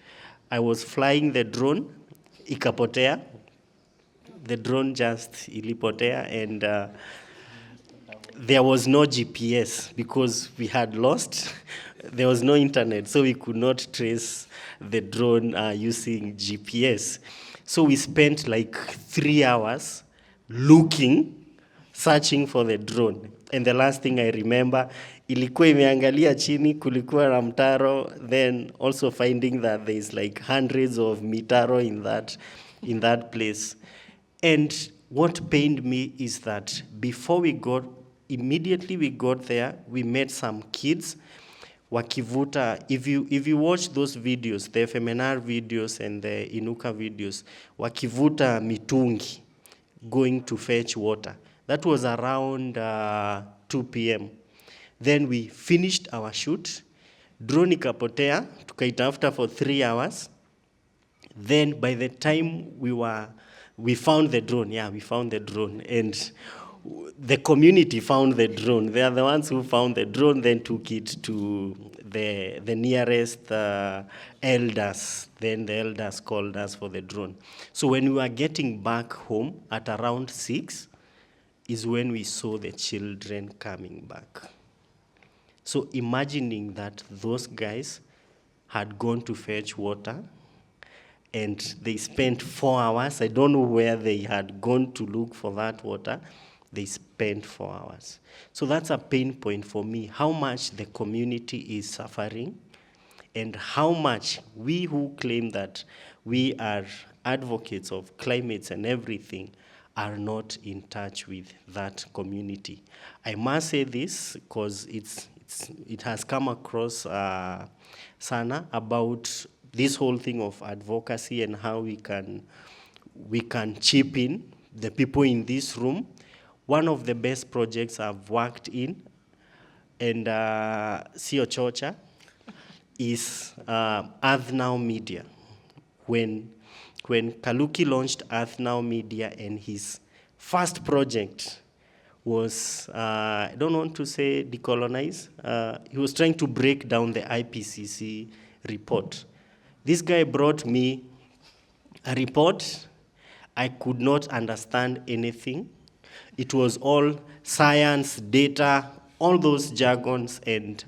I was flying the drone, ikapotea. The drone just ilipotea, and there was no GPS because we had lost. There was no internet, so we could not trace the drone using GPS. So we spent like 3 hours looking, searching for the drone. And the last thing I remember, ilikuwa imeangalia chini, kulikuwa na mtaro, then also finding that there's like hundreds of mitaro in that place. And what pained me is that immediately we got there, we met some kids, wakivuta. If you watch those videos, the FMNR videos and the Inuka videos, wakivuta mitungi, going to fetch water. That was around 2 p.m. Then we finished our shoot. Drone ikapotea, tukaitafuta for 3 hours. Then by the time we found the drone, we found the drone, and the community found the drone. They are the ones who found the drone, then took it to the nearest elders. Then the elders called us for the drone. So when we were getting back home at around 6 is when we saw the children coming back. So imagining that those guys had gone to fetch water, and they spent 4 hours. I don't know where they had gone to look for that water. They spent 4 hours. So that's a pain point for me, how much the community is suffering, and how much we who claim that we are advocates of climates and everything are not in touch with that community. I must say this because it has come across Sana about this whole thing of advocacy and how we can chip in, the people in this room. One of the best projects I've worked in, and Sio Chocha, is Earth Now Media. When Kaluki launched Earth Now Media, and his first project was, I don't want to say decolonize, he was trying to break down the IPCC report. This guy brought me a report. I could not understand anything. It was all science, data, all those jargons, and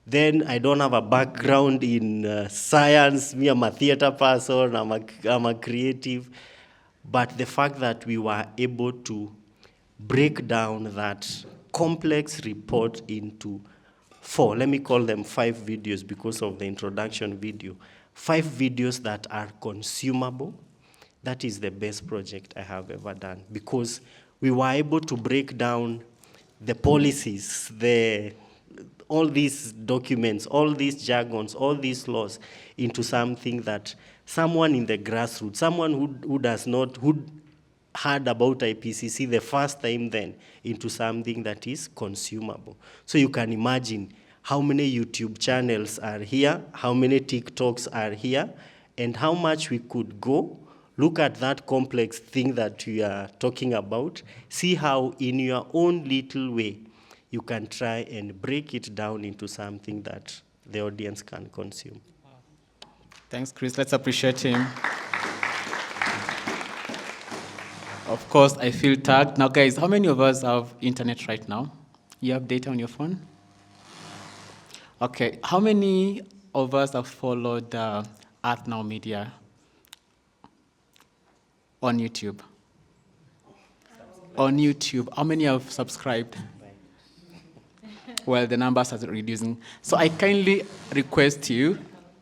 then I don't have a background in science. Me, I'm a theater person, I'm a creative. But the fact that we were able to break down that complex report into 4, let me call them 5 videos because of the introduction video, 5 videos that are consumable, that is the best project I have ever done, because we were able to break down the policies, all these documents, all these jargons, all these laws into something that someone in the grassroots, someone who heard about IPCC the first time then, into something that is consumable. So you can imagine how many YouTube channels are here, how many TikToks are here, and how much we could go. Look at that complex thing that we are talking about. See how in your own little way, you can try and break it down into something that the audience can consume. Thanks, Chris. Let's appreciate him. Of course, I feel tagged. Now, guys, how many of us have internet right now? You have data on your phone? Okay. How many of us have followed Earth Now Media on YouTube? On YouTube, how many have subscribed? Well, the numbers are reducing. So I kindly request you,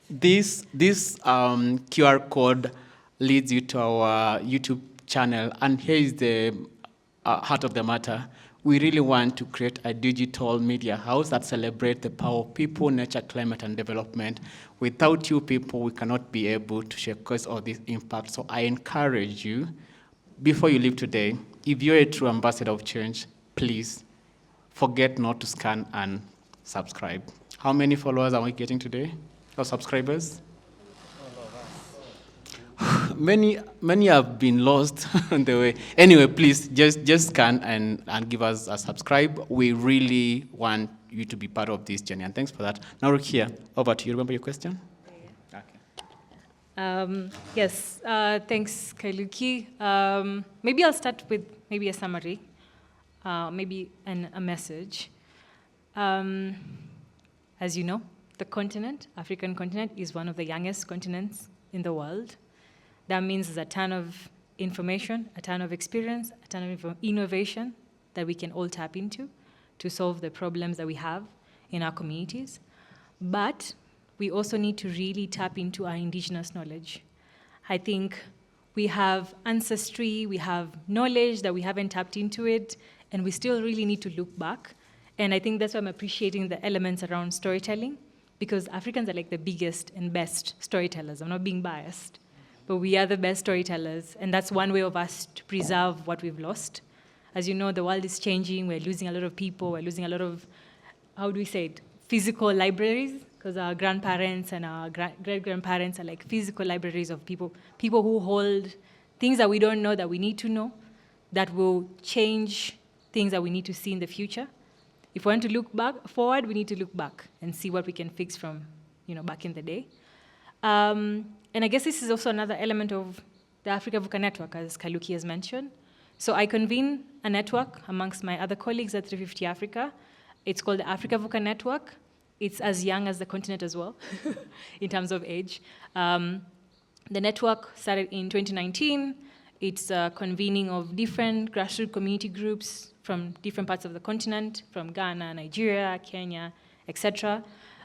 this QR code leads you to our YouTube channel, and here is the heart of the matter. We really want to create a digital media house that celebrates the power of people, nature, climate, and development. Without you people, we cannot be able to showcase all these impacts. So I encourage you, before you leave today, if you're a true ambassador of change, please forget not to scan and subscribe. How many followers are we getting today, or subscribers? Many have been lost on the way. Anyway, please just scan and give us a subscribe. We really want you to be part of this journey, and thanks for that. Now, Rukia, over to you. Remember your question? Yeah. Okay. Yes, thanks, Kailuki. Maybe I'll start with maybe a summary, maybe a message. As you know, the continent, African continent, is one of the youngest continents in the world. That means there's a ton of information, a ton of experience, a ton of innovation that we can all tap into to solve the problems that we have in our communities. But we also need to really tap into our indigenous knowledge. I think we have ancestry, we have knowledge that we haven't tapped into it, and we still really need to look back. And I think that's why I'm appreciating the elements around storytelling, because Africans are like the biggest and best storytellers. I'm not being biased. But we are the best storytellers, and that's one way of us to preserve what we've lost. As you know, the world is changing. We're losing a lot of people. We're losing a lot of, how do we say it, physical libraries, because our grandparents and our great-grandparents are like physical libraries of people who hold things that we don't know that we need to know, that will change things that we need to see in the future. If we want to look forward, we need to look back and see what we can fix from, back in the day. And I guess this is also another element of the Afrika VUCA network, as Kailuki has mentioned. So I convene a network amongst my other colleagues at 350 Africa. It's called the Afrika VUCA network. It's as young as the continent as well, in terms of age. The network started in 2019. It's a convening of different grassroots community groups from different parts of the continent, from Ghana, Nigeria, Kenya, etc.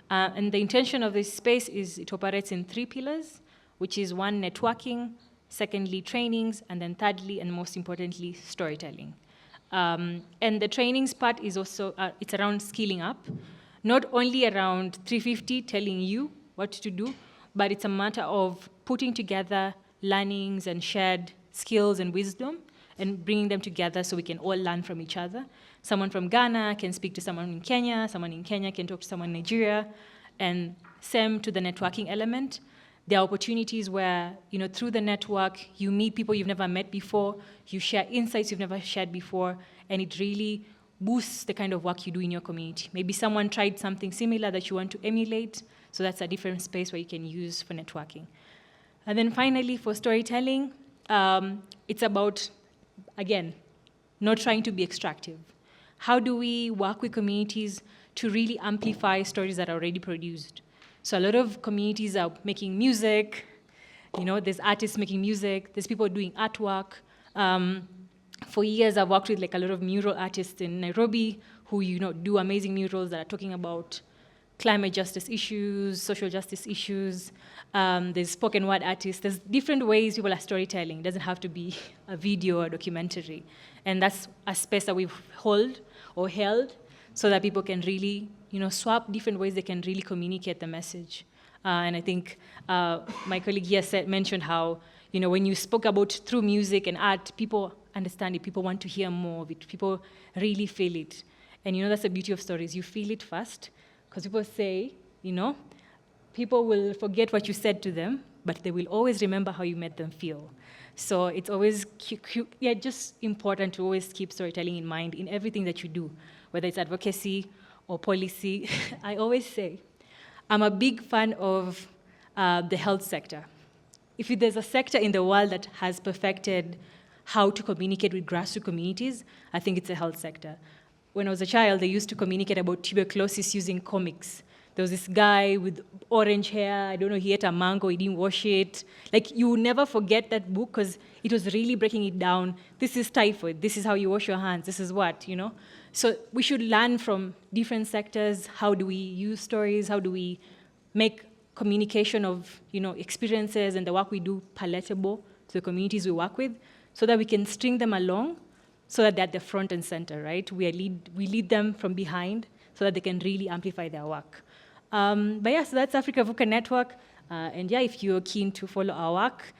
And the intention of this space is it operates in 3 pillars, which is 1, networking, secondly, trainings, and then thirdly, and most importantly, storytelling. And the trainings part is also, it's around skilling up, not only around 350 telling you what to do, but it's a matter of putting together learnings and shared skills and wisdom and bringing them together so we can all learn from each other. Someone from Ghana can speak to someone in Kenya can talk to someone in Nigeria, and same to the networking element. There are opportunities where, through the network, you meet people you've never met before, you share insights you've never shared before, and it really boosts the kind of work you do in your community. Maybe someone tried something similar that you want to emulate, so that's a different space where you can use for networking. And then finally, for storytelling, it's about, again, not trying to be extractive. How do we work with communities to really amplify stories that are already produced? So a lot of communities are making music, there's artists making music, there's people doing artwork. For years, I've worked with a lot of mural artists in Nairobi who, do amazing murals that are talking about climate justice issues, social justice issues. There's spoken word artists. There's different ways people are storytelling. It doesn't have to be a video or a documentary. And that's a space that we've held so that people can really, swap different ways they can really communicate the message. And I think my colleague here mentioned how, when you spoke about through music and art, people understand it, people want to hear more of it, people really feel it. And that's the beauty of stories. You feel it first, because people say, people will forget what you said to them, but they will always remember how you made them feel. So it's always just important to always keep storytelling in mind in everything that you do, whether it's advocacy or policy. I always say, I'm a big fan of the health sector. If there's a sector in the world that has perfected how to communicate with grassroots communities, I think it's the health sector. When I was a child, they used to communicate about tuberculosis using comics. There was this guy with orange hair, I don't know, he ate a mango, he didn't wash it. You will never forget that book because it was really breaking it down. This is typhoid, this is how you wash your hands, this is what, So we should learn from different sectors. How do we use stories? How do we make communication of, experiences and the work we do palatable to the communities we work with so that we can string them along so that they're at the front and center, right? We lead them from behind so that they can really amplify their work. But yeah, so that's Africa VUCA Network. And yeah, if you're keen to follow our work,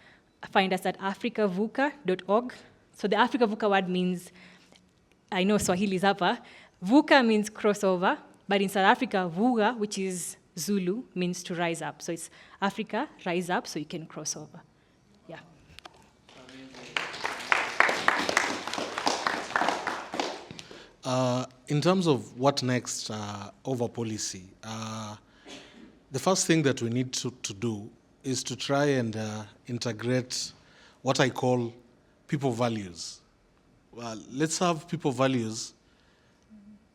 find us at africavuca.org. So the Africa VUCA word means, I know Swahili is hapa, VUCA means crossover, but in South Africa, VUGA, which is Zulu, means to rise up. So it's Africa, rise up, so you can cross over. Yeah. In terms of what next over policy, the first thing that we need to do is to try and integrate what I call people values. Well, let's have people values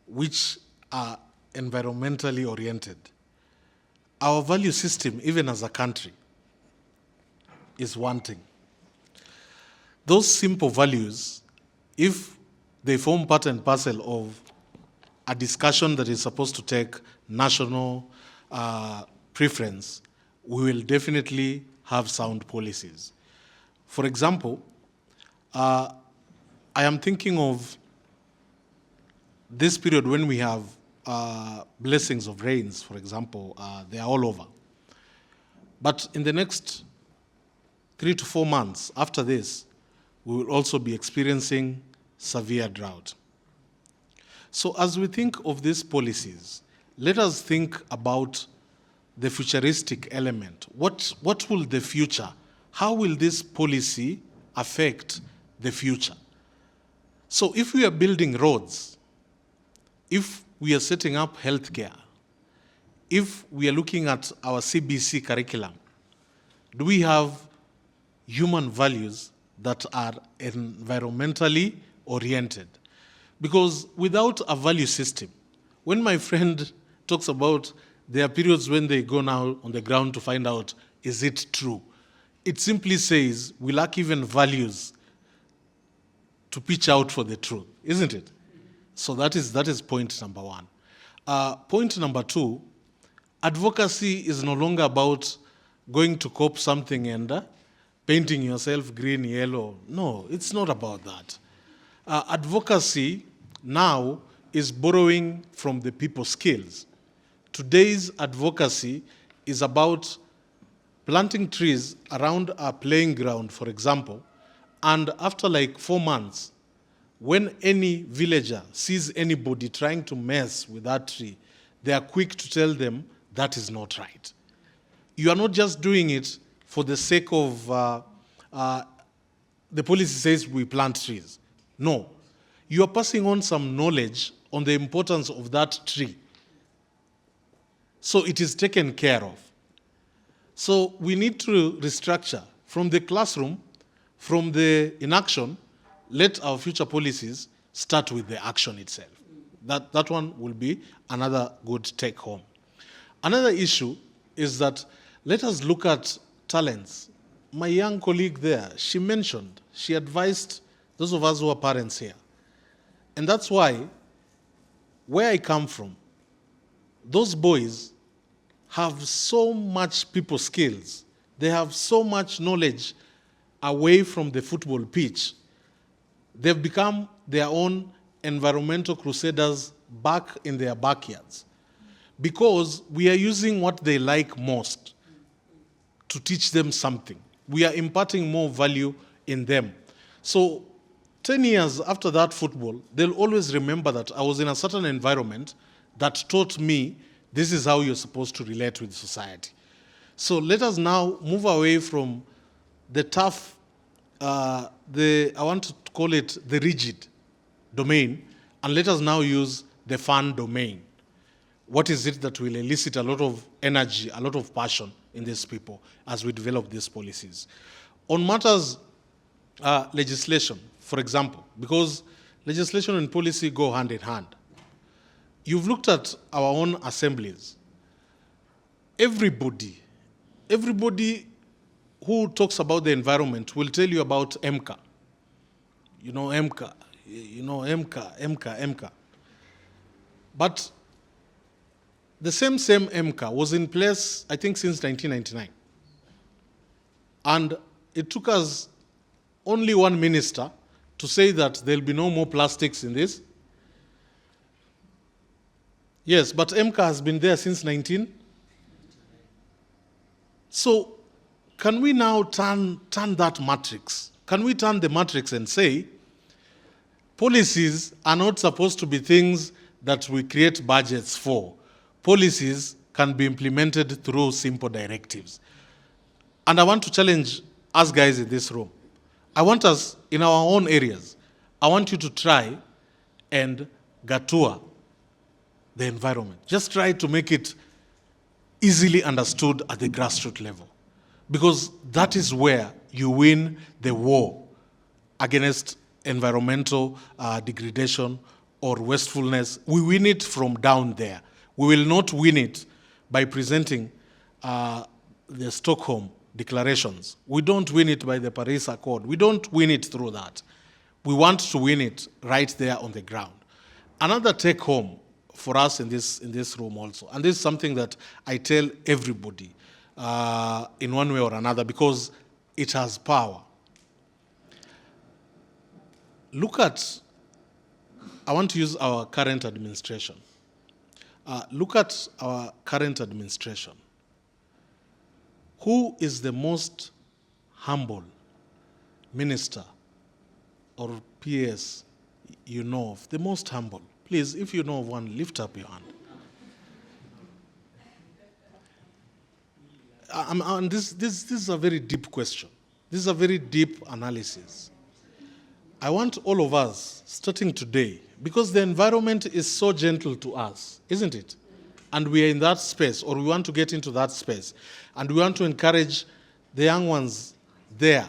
which are environmentally oriented. Our value system, even as a country, is wanting. Those simple values, if they form part and parcel of a discussion that is supposed to take national preference, we will definitely have sound policies. For example, I am thinking of this period when we have blessings of rains, for example, they are all over. But in the next 3 to 4 months after this, we will also be experiencing severe drought. So as we think of these policies, let us think about the futuristic element. What will the future, how will this policy affect the future? So if we are building roads, if we are setting up healthcare, if we are looking at our CBC curriculum, do we have human values that are environmentally oriented? Because without a value system, when my friend talks about there are periods when they go now on the ground to find out, is it true? It simply says we lack even values to pitch out for the truth, isn't it? So that is point number one. Point number two, advocacy is no longer about going to cop something and painting yourself green, yellow. No, it's not about that. Advocacy now is borrowing from the people's skills. Today's advocacy is about planting trees around a playing ground, for example, and after like 4 months, when any villager sees anybody trying to mess with that tree, they are quick to tell them that is not right. You are not just doing it for the sake of the policy says we plant trees. No. You are passing on some knowledge on the importance of that tree. So it is taken care of. So we need to restructure from the classroom, from the inaction, let our future policies start with the action itself. That one will be another good take home. Another issue is that let us look at talents. My young colleague there, she mentioned, she advised those of us who are parents here. And that's why, where I come from, those boys have so much people skills. They have so much knowledge away from the football pitch. They've become their own environmental crusaders back in their backyards because we are using what they like most to teach them something. We are imparting more value in them. So 10 years after that football, they'll always remember that I was in a certain environment that taught me this is how you're supposed to relate with society. So let us now move away from the tough, I want to call it the rigid domain, and let us now use the fun domain. What is it that will elicit a lot of energy, a lot of passion in these people as we develop these policies? On matters legislation, for example, because legislation and policy go hand in hand. You've looked at our own assemblies. Everybody who talks about the environment will tell you about MCA. MCA. But the same MCA was in place, I think, since 1999. And it took us only one minister to say that there'll be no more plastics in this? Yes, but MCA has been there since 19. So can we now turn that matrix? Can we turn the matrix and say, policies are not supposed to be things that we create budgets for. Policies can be implemented through simple directives. And I want to challenge us guys in this room. I want us, in our own areas, I want you to try and gatua the environment. Just try to make it easily understood at the grassroots level. Because that is where you win the war against environmental degradation or wastefulness. We win it from down there. We will not win it by presenting the Stockholm declarations. We don't win it by the Paris Accord. We don't win it through that. We want to win it right there on the ground. Another take home for us in this room also, and this is something that I tell everybody in one way or another because it has power. I want to use our current administration. Look at our current administration. Who is the most humble minister or PS you know of? The most humble. Please, if you know of one, lift up your hand. And this is a very deep question. This is a very deep analysis. I want all of us, starting today, because the environment is so gentle to us, isn't it? And we are in that space, or we want to get into that space. And we want to encourage the young ones there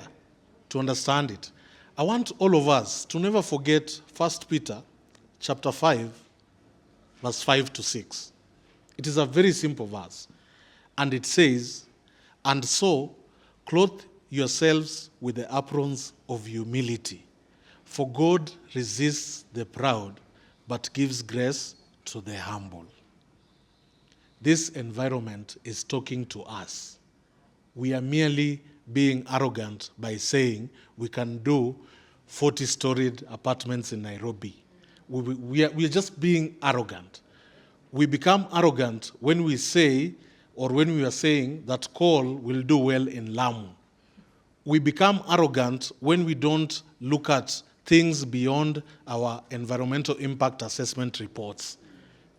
to understand it. I want all of us to never forget 1 Peter chapter 5, verse 5 to 6. It is a very simple verse. And it says, "And so clothe yourselves with the aprons of humility. For God resists the proud, but gives grace to the humble." This environment is talking to us. We are merely being arrogant by saying we can do 40-storied apartments in Nairobi. We are just being arrogant. We become arrogant when we say, or when we are saying that coal will do well in Lamu. We become arrogant when we don't look at things beyond our environmental impact assessment reports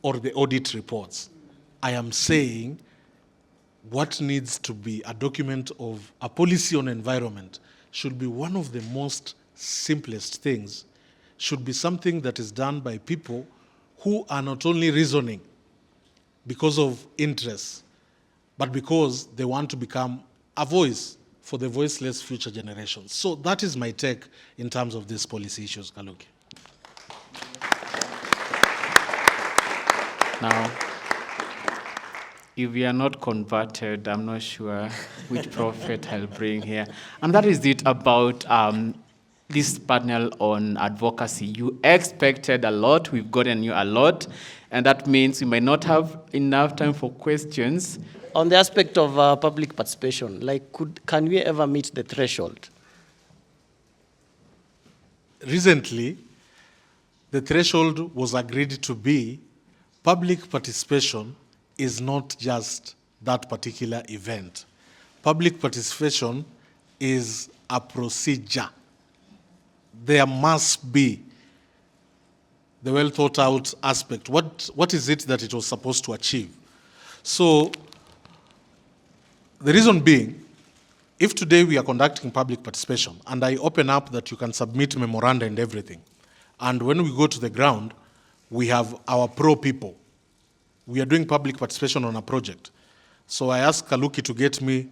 or the audit reports. I am saying what needs to be a document of a policy on environment should be one of the most simplest things, should be something that is done by people who are not only reasoning because of interest, but because they want to become a voice for the voiceless future generations. So that is my take in terms of these policy issues, Kaluki. Now, if we are not converted, I'm not sure which prophet I'll bring here. And that is it about this panel on advocacy. You expected a lot, we've gotten you a lot, and that means we might not have enough time for questions. On the aspect of public participation, can we ever meet the threshold? Recently, the threshold was agreed to be public participation is not just that particular event. Public participation is a procedure. There must be the well thought out aspect. What is it that it was supposed to achieve? So, the reason being, if today we are conducting public participation and I open up that you can submit memoranda and everything, and when we go to the ground, we have our pro people. We are doing public participation on a project. So I asked Kaluki to get me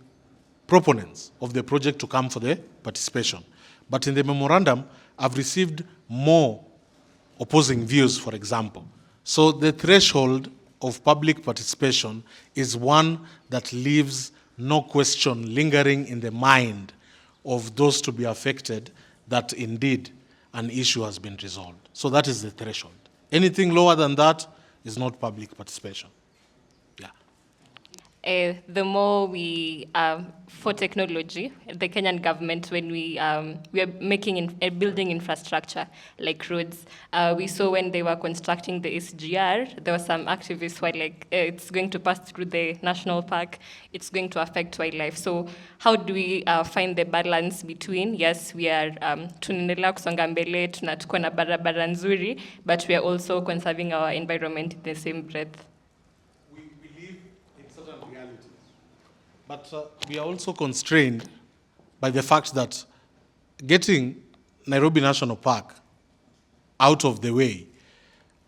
proponents of the project to come for the participation. But in the memorandum, I've received more opposing views, for example. So the threshold of public participation is one that leaves no question lingering in the mind of those to be affected that indeed an issue has been resolved. So that is the threshold. Anything lower than that is not public participation. Yeah. the more we, for technology, the Kenyan government, when we are making building infrastructure like roads, we saw when they were constructing the SGR, there were some activists who were like, it's going to pass through the national park, it's going to affect wildlife. So how do we find the balance between, yes, we are tunaendelea kusonga mbele, tuko na barabara nzuri, but we are also conserving our environment in the same breath? But we are also constrained by the fact that getting Nairobi National Park out of the way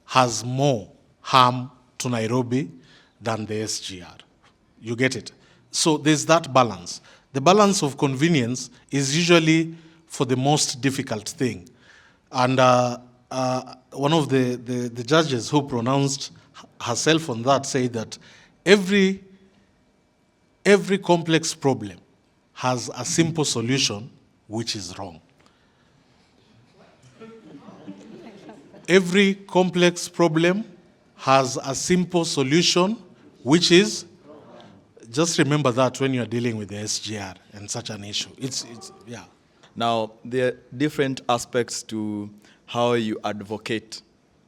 has more harm to Nairobi than the SGR. You get it? So there's that balance. The balance of convenience is usually for the most difficult thing. And one of the judges who pronounced herself on that said that every complex problem has a simple solution, which is wrong. Every complex problem has a simple solution, which is, just remember that when you're dealing with the SGR and such an issue. Yeah. Now, there are different aspects to how you advocate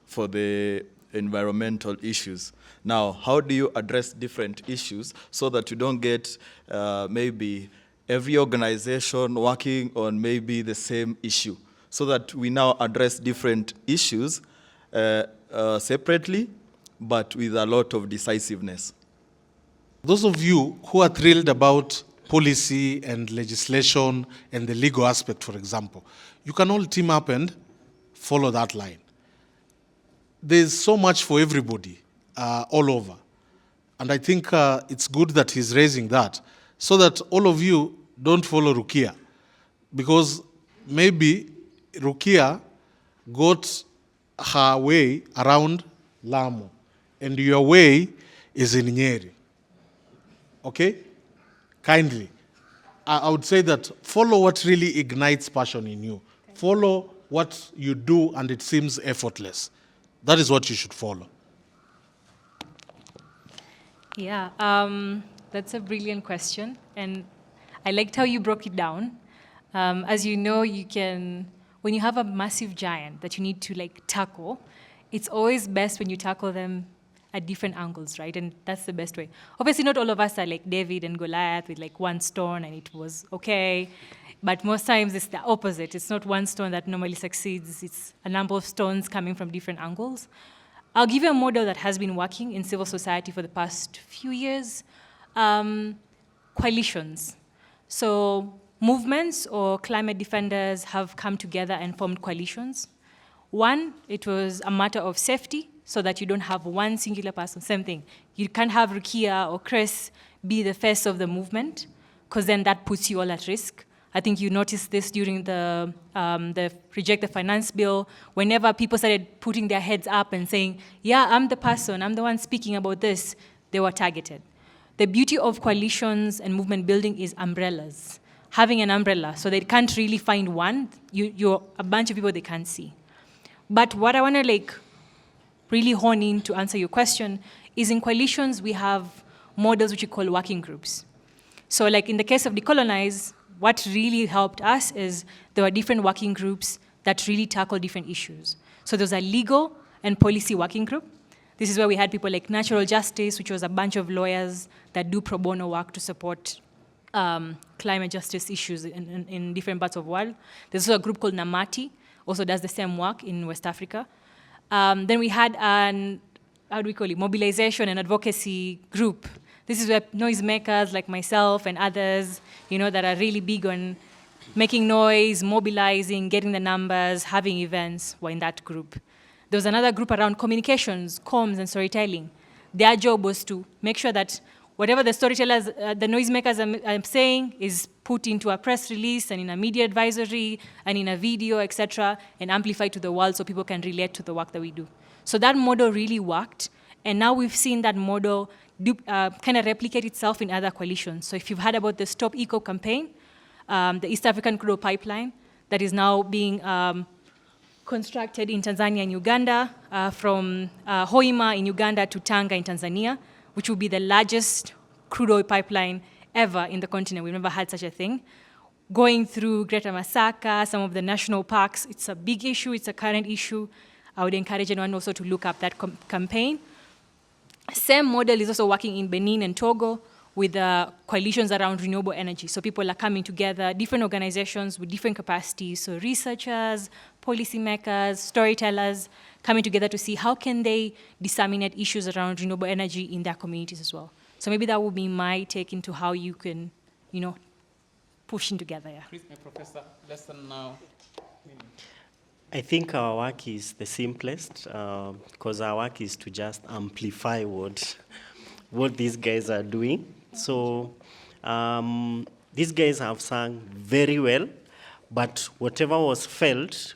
for the environmental issues. Now, how do you address different issues so that you don't get maybe every organization working on maybe the same issue, so that we now address different issues separately, but with a lot of decisiveness? Those of you who are thrilled about policy and legislation and the legal aspect, for example, you can all team up and follow that line. There's so much for everybody all over. And I think it's good that he's raising that so that all of you don't follow Rukia. Because maybe Rukia got her way around Lamu and your way is in Nyeri. Okay? Kindly. I would say that follow what really ignites passion in you. Follow what you do and it seems effortless. That is what you should follow. Yeah, that's a brilliant question. And I liked how you broke it down. As you know, you can, when you have a massive giant that you need to tackle, it's always best when you tackle them at different angles, right? And that's the best way. Obviously, not all of us are like David and Goliath with one stone and it was okay. But most times it's the opposite. It's not one stone that normally succeeds. It's a number of stones coming from different angles. I'll give you a model that has been working in civil society for the past few years. Coalitions. So movements or climate defenders have come together and formed coalitions. One, it was a matter of safety, so that you don't have one singular person. Same thing. You can't have Rukia or Chris be the face of the movement, because then that puts you all at risk. I think you noticed this during the Reject the Finance Bill. Whenever people started putting their heads up and saying, yeah, I'm the person, I'm the one speaking about this, they were targeted. The beauty of coalitions and movement building is umbrellas. Having an umbrella, so they can't really find one. You're a bunch of people they can't see. But what I want to really hone in to answer your question is in coalitions, we have models which we call working groups. So in the case of Decolonize, what really helped us is there were different working groups that really tackle different issues. So there's a legal and policy working group. This is where we had people like Natural Justice, which was a bunch of lawyers that do pro bono work to support climate justice issues in different parts of the world. There's also a group called Namati, also does the same work in West Africa. Then we had an, mobilization and advocacy group. This is where noisemakers like myself and others, that are really big on making noise, mobilizing, getting the numbers, having events, were in that group. There was another group around communications, comms, and storytelling. Their job was to make sure that whatever the storytellers, the noisemakers are saying is put into a press release and in a media advisory and in a video, etc., and amplified to the world so people can relate to the work that we do. So that model really worked, and now we've seen that model kind of replicate itself in other coalitions. So if you've heard about the Stop Eco campaign, the East African Crude Oil Pipeline that is now being constructed in Tanzania and Uganda, from Hoima in Uganda to Tanga in Tanzania, which will be the largest crude oil pipeline ever in the continent. We've never had such a thing. Going through Greater Masaka, some of the national parks, it's a big issue, it's a current issue. I would encourage anyone also to look up that campaign. Same model is also working in Benin and Togo with coalitions around renewable energy. So people are coming together, different organizations with different capacities. So researchers, policymakers, storytellers, coming together to see how can they disseminate issues around renewable energy in their communities as well. So maybe that would be my take into how you can, pushing together. Yeah. Chris, my professor, lesson now. I think our work is the simplest because our work is to just amplify what these guys are doing. So these guys have sung very well, but whatever was felt,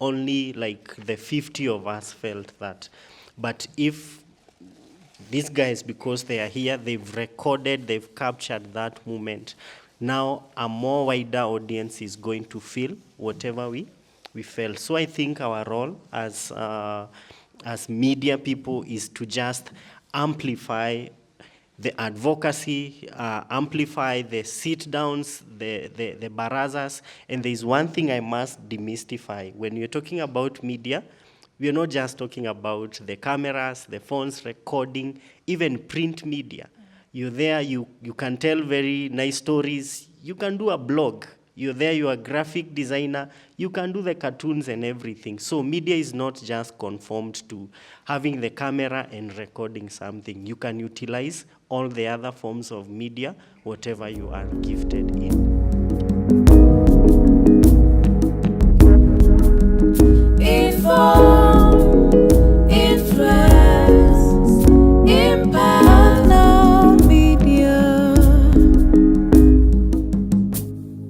only like the 50 of us felt that. But if these guys, because they are here, they've recorded, they've captured that moment, now a more wider audience is going to feel whatever we felt. So I think our role as media people is to just amplify the advocacy, amplify the sit-downs, the barazas. And there's one thing I must demystify. When you're talking about media, we're not just talking about the cameras, the phones, recording, even print media. You're there, you can tell very nice stories. You can do a blog. You're there, you're a graphic designer. You can do the cartoons and everything. So media is not just conformed to having the camera and recording something. You can utilize all the other forms of media, whatever you are gifted in.